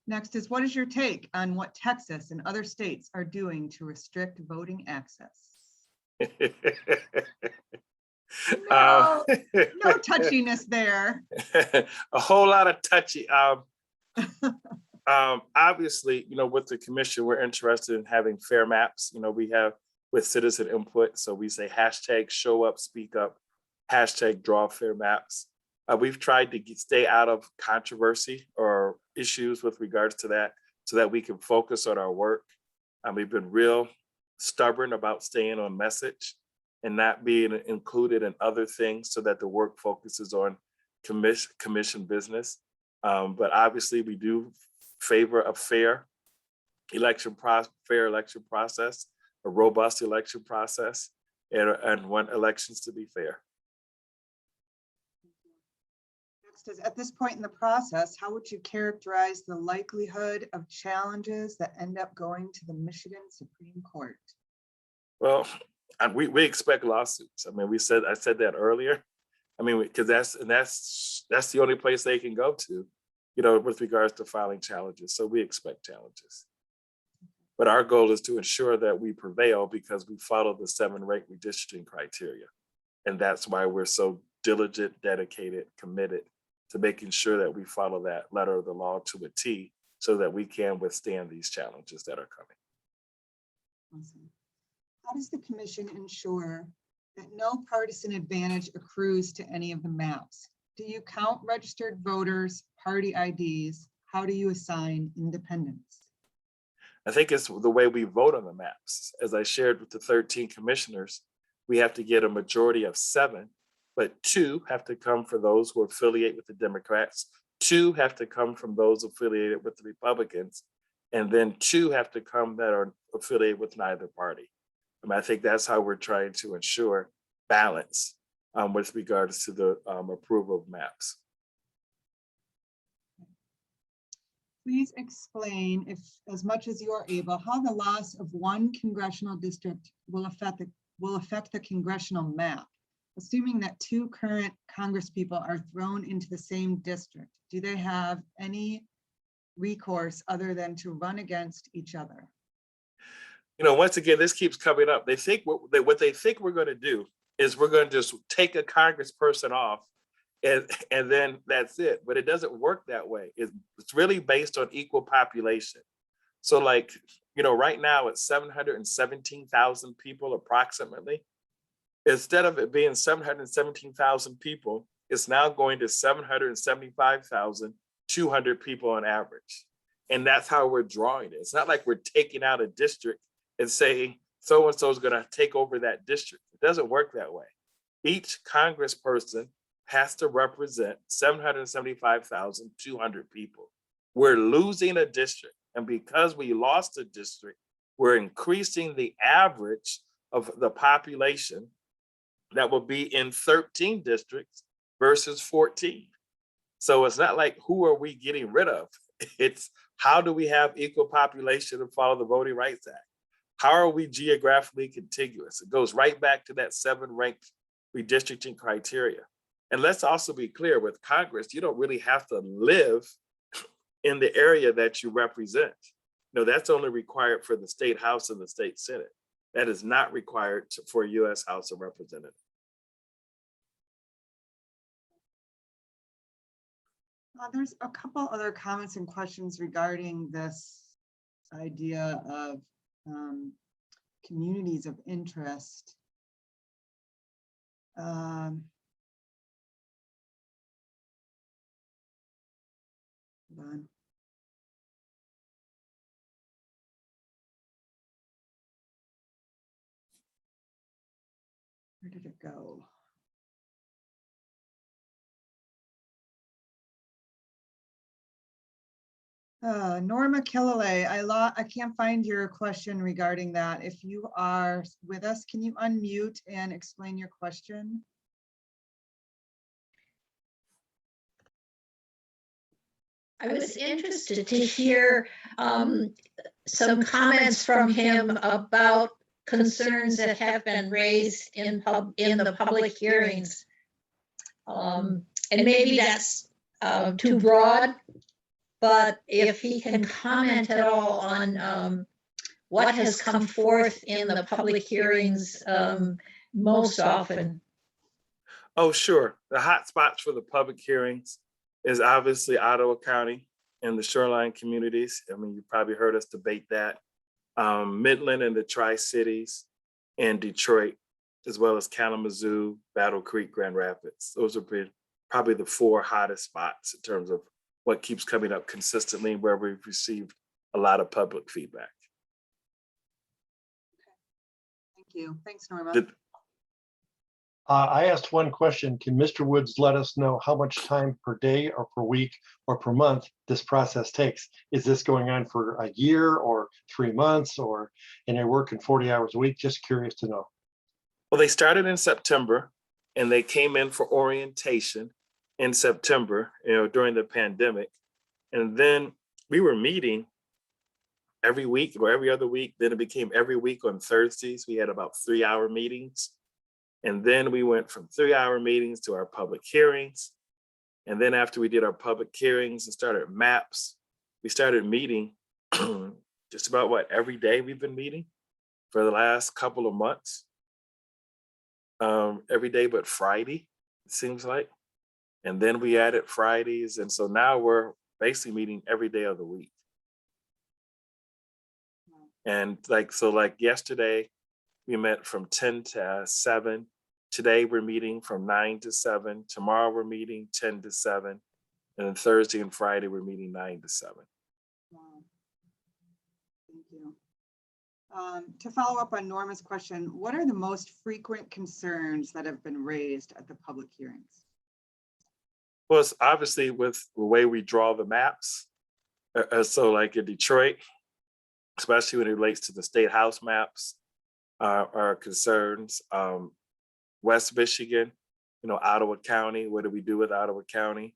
Next is, what is your take on what Texas and other states are doing to restrict voting access? No, no touchiness there. A whole lot of touchy. Obviously, with the commission, we're interested in having fair maps. We have with citizen input. So we say hashtag show up, speak up, hashtag draw fair maps. We've tried to stay out of controversy or issues with regards to that so that we can focus on our work. We've been real stubborn about staying on message and not being included in other things so that the work focuses on commission business. But obviously we do favor a fair election process, a robust election process, and want elections to be fair. Next is, at this point in the process, how would you characterize the likelihood of challenges that end up going to the Michigan Supreme Court? Well, we expect lawsuits. I said that earlier. Because that's the only place they can go to, with regards to filing challenges. So we expect challenges. But our goal is to ensure that we prevail because we follow the 7 rank redistricting criteria. And that's why we're so diligent, dedicated, committed to making sure that we follow that letter of the law to a T so that we can withstand these challenges that are coming. Awesome. How does the commission ensure that no partisan advantage accrues to any of the maps? Do you count registered voters, party IDs? How do you assign independents? I think it's the way we vote on the maps. As I shared with the 13 commissioners, we have to get a majority of 7, but 2 have to come for those who affiliate with the Democrats, 2 have to come from those affiliated with the Republicans, and then 2 have to come that are affiliated with neither party. I think that's how we're trying to ensure balance with regards to the approval of maps. Please explain, if as much as you are able, how the loss of one congressional district will affect the congressional map. Assuming that 2 current congresspeople are thrown into the same district, do they have any recourse other than to run against each other? Once again, this keeps coming up. They think what they think we're going to do is we're going to just take a congressperson off and then that's it. But it doesn't work that way. It's really based on equal population. So right now it's 717,000 people approximately. Instead of it being 717,000 people, it's now going to 775,200 people on average. And that's how we're drawing it. It's not like we're taking out a district and saying so-and-so is going to take over that district. It doesn't work that way. Each congressperson has to represent 775,200 people. We're losing a district. And because we lost a district, we're increasing the average of the population that will be in 13 districts versus 14. So it's not like who are we getting rid of? It's how do we have equal population and follow the Voting Rights Act? How are we geographically contiguous? It goes right back to that 7 ranked redistricting criteria. And let's also be clear, with Congress, you don't really have to live in the area that you represent. That's only required for the state House and the state Senate. That is not required for U.S. House of Representatives. There's a couple other comments and questions regarding this idea of communities of interest. Hold on. Where did it go? Norma Killalay, I can't find your question regarding that. If you are with us, can you unmute and explain your question? I was interested to hear some comments from him about concerns that have been raised in the public hearings. And maybe that's too broad, but if he can comment at all on what has come forth in the public hearings most often. Oh, sure. The hot spots for the public hearings is obviously Ottawa County and the shoreline communities. I mean, you probably heard us debate that. Midland and the Tri-Cities and Detroit, as well as Kalamazoo, Battle Creek, Grand Rapids. Those have been probably the 4 hottest spots in terms of what keeps coming up consistently, where we've received a lot of public feedback. Thank you. Thanks, Norma. I asked one question. Can Mr. Woods let us know how much time per day or per week or per month this process takes? Is this going on for a year or 3 months, or and they're working 40 hours a week? Just curious to know. Well, they started in September and they came in for orientation in September, during the pandemic. And then we were meeting every week or every other week. Then it became every week on Thursdays. We had about 3-hour meetings. And then we went from 3-hour meetings to our public hearings. And then after we did our public hearings and started maps, we started meeting just about every day we've been meeting for the last couple of months. Every day but Friday, it seems like. And then we added Fridays. And so now we're basically meeting every day of the week. And like yesterday, we met from 10 to 7. Today we're meeting from 9 to 7. Tomorrow we're meeting 10 to 7. And then Thursday and Friday we're meeting 9 to 7. Wow. Thank you. To follow up on Norma's question, what are the most frequent concerns that have been raised at the public hearings? Well, it's obviously with the way we draw the maps. So like in Detroit, especially when it relates to the state house maps, our concerns. West Michigan, Ottawa County, what do we do with Ottawa County?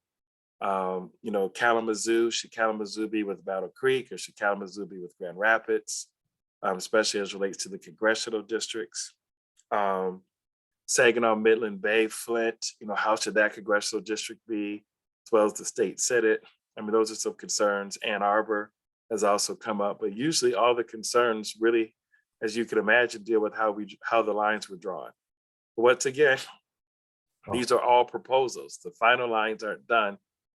Kalamazoo, should Kalamazoo be with Battle Creek or should Kalamazoo be with Grand Rapids? Especially as relates to the congressional districts. Saginaw, Midland Bay, Flint, how should that congressional district be, as well as the state senate? I mean, those are some concerns. Ann Arbor has also come up, but usually all the concerns really, as you can imagine, deal with how the lines were drawn. But once again, these are all proposals. The final lines aren't done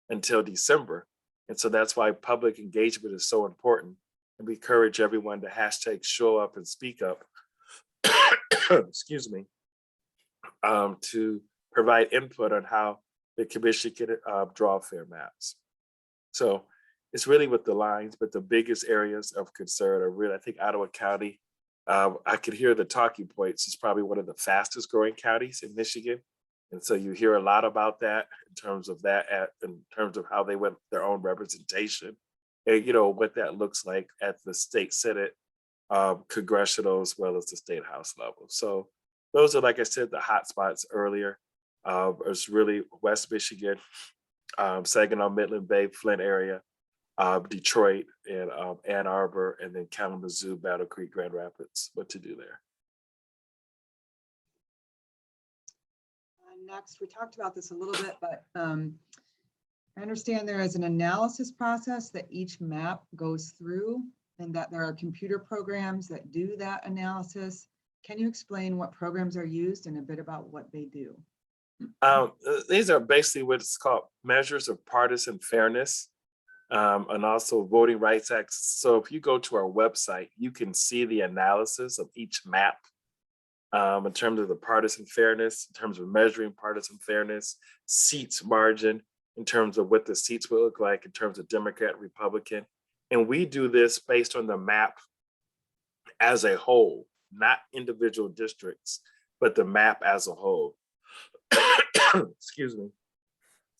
until December. And so that's why public engagement is so important. And we encourage everyone to hashtag show up and speak up, excuse me, to provide input on how the commission can draw fair maps. So it's really with the lines, but the biggest areas of concern are really, I think Ottawa County, I could hear the talking points, is probably one of the fastest growing counties in Michigan. And so you hear a lot about that in terms of how they went their own representation and, what that looks like at the state senate, congressional, as well as the state house level. So those are, like I said, the hot spots earlier. It's really West Michigan, Saginaw, Midland Bay, Flint area, Detroit, and Ann Arbor, and then Kalamazoo, Battle Creek, Grand Rapids. What to do there? Next, we talked about this a little bit, but I understand there is an analysis process that each map goes through and that there are computer programs that do that analysis. Can you explain what programs are used and a bit about what they do? These are basically what's called measures of partisan fairness, and also Voting Rights Act. So if you go to our website, you can see the analysis of each map in terms of the partisan fairness, in terms of measuring partisan fairness, seats margin, in terms of what the seats will look like in terms of Democrat, Republican. And we do this based on the map as a whole, not individual districts, but the map as a whole. Excuse me.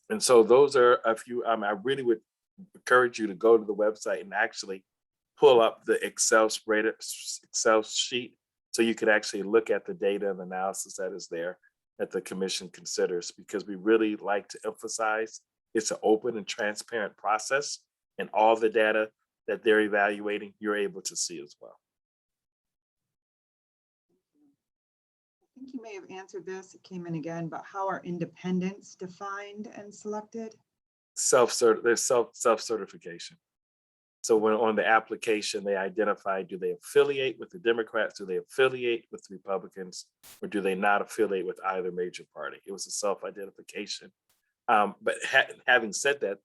And so those are a few, I really would encourage you to go to the website and actually pull up the Excel sheet so you could actually look at the data and analysis that is there that the commission considers, because we really like to emphasize it's an open and transparent process, and all the data that they're evaluating, you're able to see as well. I think you may have answered this, it came in again, but how are independents defined and selected? There's self-certification. So when on the application, they identify, do they affiliate with the Democrats? Do they affiliate with the Republicans? Or do they not affiliate with either major party? It was a self-identification. But having said that,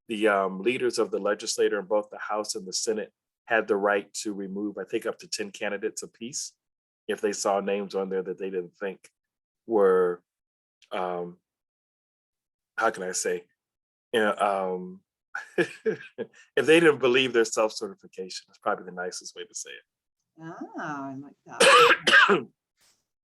the leaders of the legislature in both the House and the Senate had the right to remove, I think, up to 10 candidates apiece if they saw names on there that they didn't think were, how can I say, if they didn't believe their self-certification, that's probably the nicest way to say it. Ah, I like that.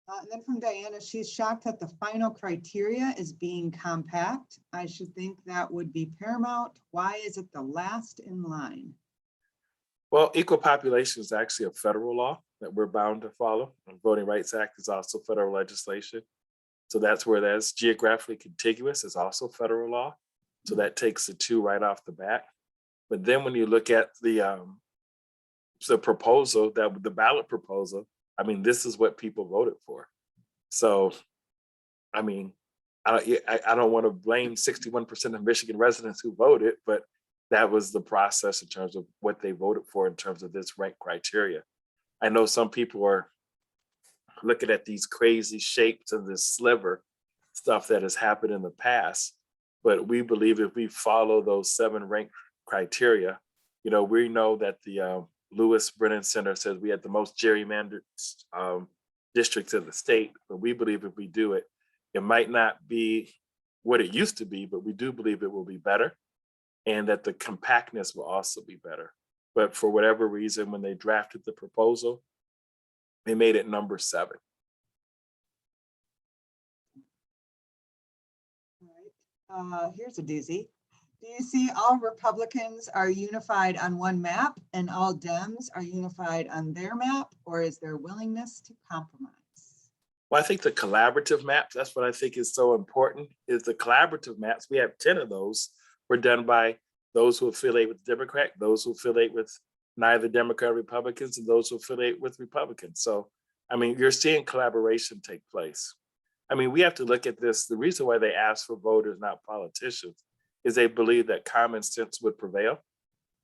And then from Diana, she's shocked that the final criteria is being compact. I should think that would be paramount. Why is it the last in line? Well, equal population is actually a federal law that we're bound to follow. And Voting Rights Act is also federal legislation. So that's where that's geographically contiguous is also federal law. So that takes the two right off the bat. But then when you look at the proposal, that the ballot proposal, I mean, this is what people voted for. So, I mean, I don't want to blame 61% of Michigan residents who voted, but that was the process in terms of what they voted for in terms of this rank criteria. I know some people are looking at these crazy shapes of this sliver stuff that has happened in the past, but we believe if we follow those 7 rank criteria, you know, we know that the Lewis Brennan Center says we had the most gerrymandered districts in the state, but we believe if we do it, it might not be what it used to be, but we do believe it will be better, and that the compactness will also be better. But for whatever reason, when they drafted the proposal, they made it number 7. All right. Here's a doozy. Do you see all Republicans are unified on one map and all Dems are unified on their map, or is there willingness to compromise? Well, I think the collaborative maps, that's what I think is so important, is the collaborative maps. We have 10 of those were done by those who affiliate with Democrat, those who affiliate with neither Democrat or Republicans, and those who affiliate with Republicans. So, I mean, you're seeing collaboration take place. I mean, we have to look at this. The reason why they ask for voters, not politicians, is they believe that common sense would prevail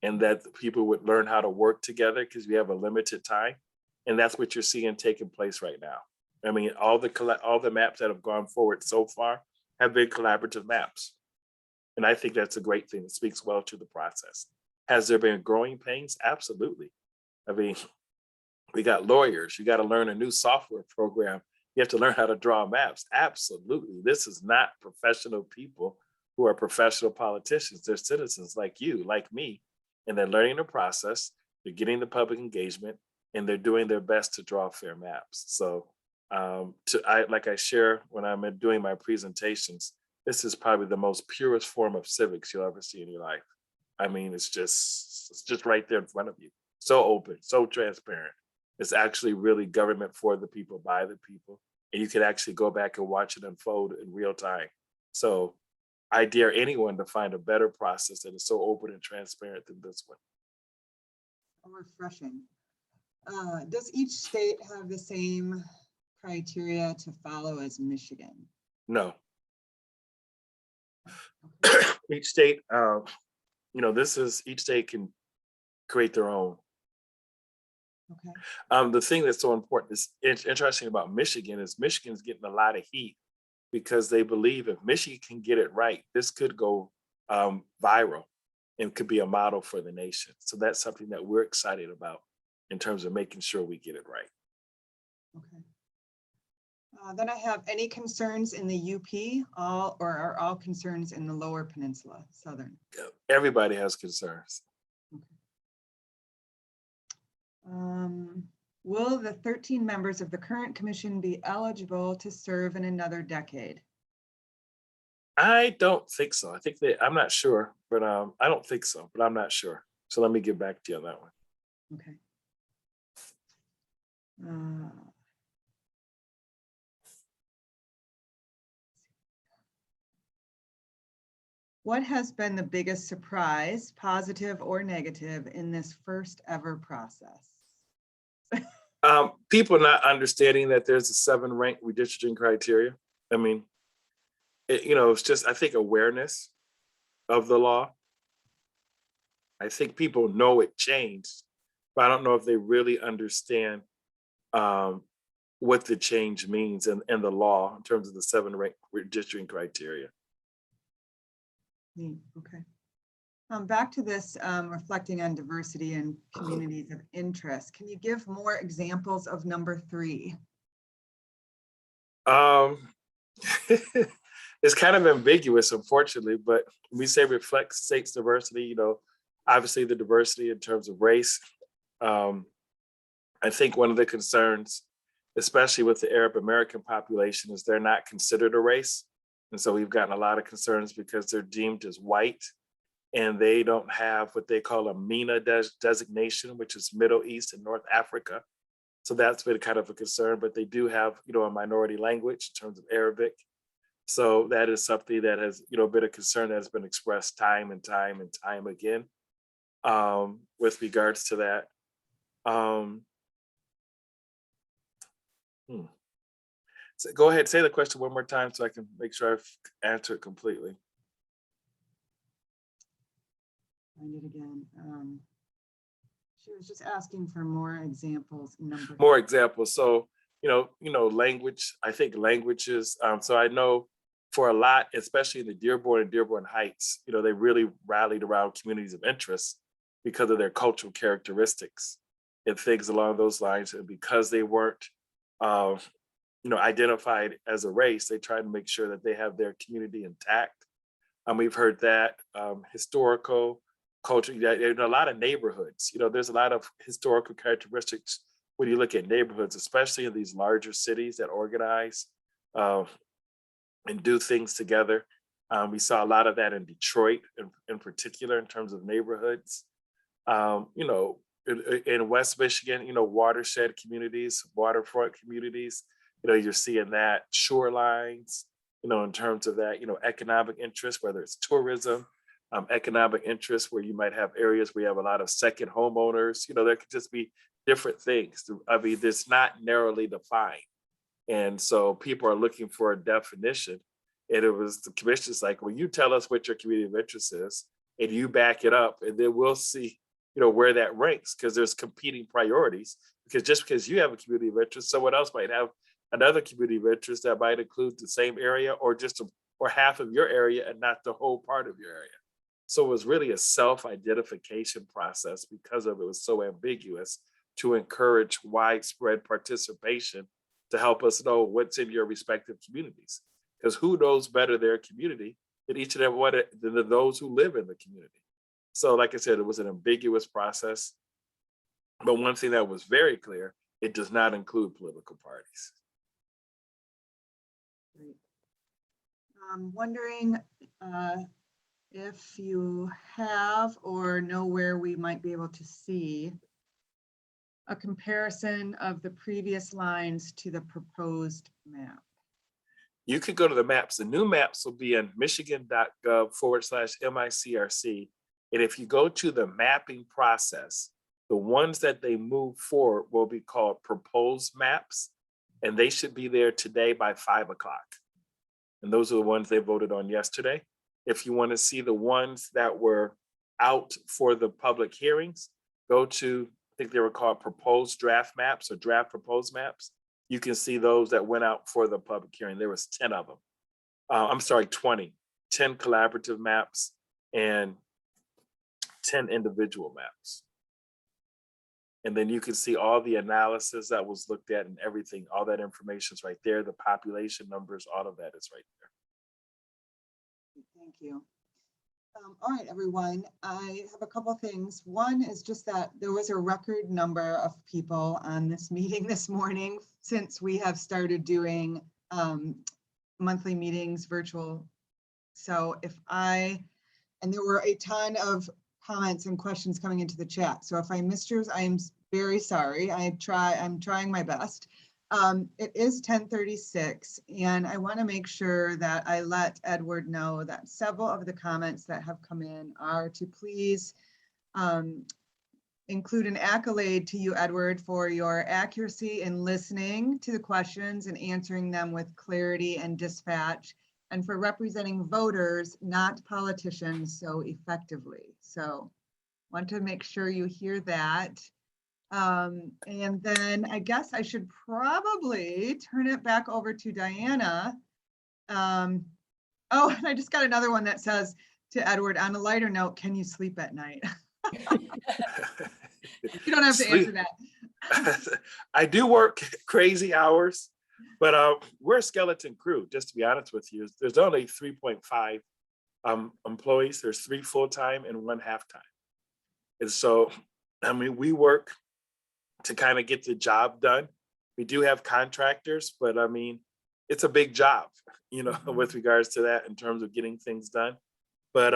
and that people would learn how to work together because we have a limited time. And that's what you're seeing taking place right now. I mean, all the maps that have gone forward so far have been collaborative maps. And I think that's a great thing. It speaks well to the process. Has there been growing pains? Absolutely. I mean, we got lawyers. You got to learn a new software program. You have to learn how to draw maps. Absolutely. This is not professional people who are professional politicians. They're citizens like you, like me, and they're learning the process. They're getting the public engagement, and they're doing their best to draw fair maps. So like I share when I'm doing my presentations, this is probably the most purest form of civics you'll ever see in your life. I mean, it's just right there in front of you. So open, so transparent. It's actually really government for the people, by the people. And you can actually go back and watch it unfold in real time. So I dare anyone to find a better process that is so open and transparent than this one. Refreshing. Does each state have the same criteria to follow as Michigan? No. Each state, each state can create their own. Okay. The thing that's so important is interesting about Michigan is Michigan's getting a lot of heat because they believe if Michigan can get it right, this could go viral and could be a model for the nation. So that's something that we're excited about in terms of making sure we get it right. Okay. Then I have any concerns in the UP, or are all concerns in the Lower Peninsula, Southern? Everybody has concerns. Okay. Will the 13 members of the current commission be eligible to serve in another decade? I don't think so. I think I'm not sure, but I don't think so, but I'm not sure. So let me get back to you on that one. Okay. What has been the biggest surprise, positive or negative, in this first ever process? People not understanding that there's a 7 rank redistricting criteria. I mean, it's just, I think, awareness of the law. I think people know it changed, but I don't know if they really understand what the change means in the law in terms of the 7 rank redistricting criteria. Okay. Back to this reflecting on diversity and communities of interest. Can you give more examples of number 3? It's kind of ambiguous, unfortunately, but we say reflect states diversity, obviously the diversity in terms of race. I think one of the concerns, especially with the Arab American population, is they're not considered a race. And so we've gotten a lot of concerns because they're deemed as white and they don't have what they call a MENA designation, which is Middle East and North Africa. So that's been kind of a concern, but they do have, a minority language in terms of Arabic. So that is something that has, been a concern that has been expressed time and time and time again with regards to that. So go ahead, say the question one more time so I can make sure I've answered it completely. Find it again. She was just asking for more examples. More examples. So, language, I think languages. So I know for a lot, especially in the Dearborn and Dearborn Heights, they really rallied around communities of interest because of their cultural characteristics and things along those lines. And because they weren't, identified as a race, they try to make sure that they have their community intact. We've heard that historical culture, in a lot of neighborhoods, there's a lot of historical characteristics when you look at neighborhoods, especially in these larger cities that organize and do things together. We saw a lot of that in Detroit in particular in terms of neighborhoods. In West Michigan, watershed communities, waterfront communities, you're seeing that shorelines, in terms of that, economic interest, whether it's tourism, economic interest, where you might have areas where you have a lot of second homeowners, there could just be different things. I mean, it's not narrowly defined. And so people are looking for a definition. And it was the commission's like, well, you tell us what your community of interest is and you back it up, and then we'll see, where that ranks, because there's competing priorities. Because just because you have a community of interest, someone else might have another community of interest that might include the same area or or half of your area and not the whole part of your area. So it was really a self-identification process because it was so ambiguous, to encourage widespread participation to help us know what's in your respective communities. Because who knows better their community than each and every one than those who live in the community. So like I said, it was an ambiguous process. But one thing that was very clear, it does not include political parties. Great. I'm wondering if you have or know where we might be able to see a comparison of the previous lines to the proposed map. You could go to the maps. The new maps will be in michigan.gov/MICRC. And if you go to the mapping process, the ones that they move forward will be called proposed maps. And they should be there today by 5 o'clock. And those are the ones they voted on yesterday. If you want to see the ones that were out for the public hearings, go to, I think they were called proposed draft maps or draft proposed maps. You can see those that went out for the public hearing. There was 10 of them. 20, 10 collaborative maps and 10 individual maps. And then you can see all the analysis that was looked at and everything, all that information is right there. The population numbers, all of that is right there. Thank you. All right, everyone. I have a couple things. One is just that there was a record number of people on this meeting this morning since we have started doing monthly meetings, virtual So and there were a ton of comments and questions coming into the chat. So if I missed yours, I am very sorry. I'm trying my best. It is 10:36, and I want to make sure that I let Edward know that several of the comments that have come in are to please include an accolade to you, Edward, for your accuracy in listening to the questions and answering them with clarity and dispatch, and for representing voters, not politicians, so effectively. So want to make sure you hear that. And then I guess I should probably turn it back over to Diana. Oh, and I just got another one that says to Edward, on a lighter note, can you sleep at night? You don't have to answer that. I do work crazy hours, but we're a skeleton crew, just to be honest with you. There's only 3.5 employees. There's 3 full-time and 1 half-time. And so, I mean, we work to kind of get the job done. We do have contractors, but I mean, it's a big job, you know, with regards to that in terms of getting things done. But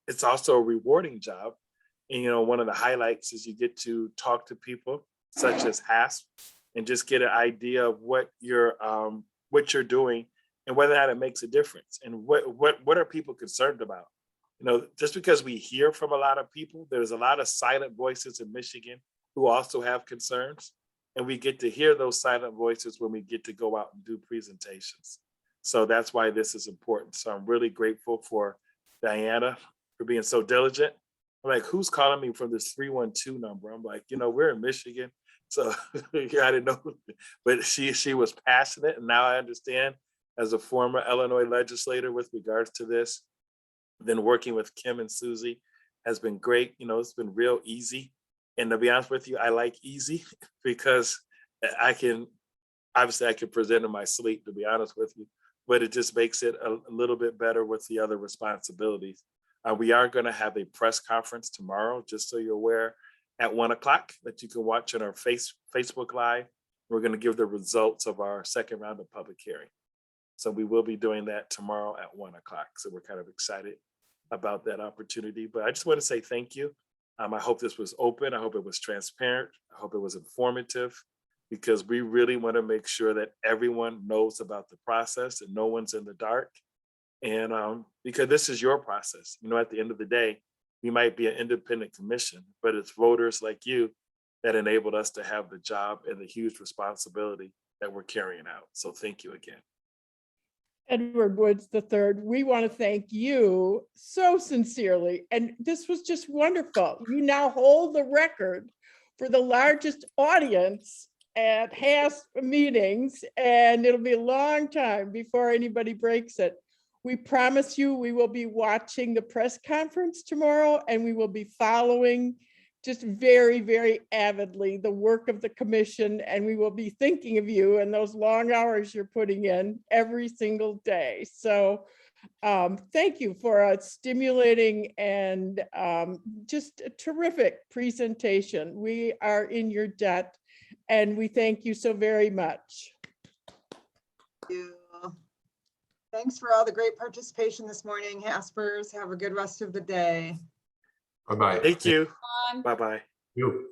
it's also a rewarding job. And, you know, one of the highlights is you get to talk to people such as HASP and just get an idea of what you're doing and whether or not it makes a difference. And what are people concerned about? You know, just because we hear from a lot of people, there's a lot of silent voices in Michigan who also have concerns. And we get to hear those silent voices when we get to go out and do presentations. So that's why this is important. So I'm really grateful for Diana for being so diligent. I'm like, who's calling me from this 312 number? I'm like, you know, we're in Michigan. So I didn't know, but she was passionate. And now I understand, as a former Illinois legislator with regards to this, then working with Kim and Susie has been great. You know, it's been real easy. And to be honest with you, I like easy because I can present in my sleep, to be honest with you, but it just makes it a little bit better with the other responsibilities. We are going to have a press conference tomorrow, just so you're aware, at 1:00 that you can watch on our Facebook Live. We're going to give the results of our second round of public hearing. So we will be doing that tomorrow at 1:00. So we're kind of excited about that opportunity. But I just want to say thank you. I hope this was open. I hope it was transparent. I hope it was informative, because we really want to make sure that everyone knows about the process and no one's in the dark. And because this is your process, you know, at the end of the day, we might be an independent commission, but it's voters like you that enabled us to have the job and the huge responsibility that we're carrying out. So thank you again. Edward Woods III, we want to thank you so sincerely. And this was just wonderful. You now hold the record for the largest audience at HASP meetings, and it'll be a long time before anybody breaks it. We promise you we will be watching the press conference tomorrow, and we will be following just very, very avidly the work of the commission, and we will be thinking of you and those long hours you're putting in every single day. So thank you for a stimulating and just a terrific presentation. We are in your debt, and we thank you so very much. Thank you. Thanks for all the great participation this morning, Haspers. Have a good rest of the day. Bye-bye. Thank you. Bye-bye. You.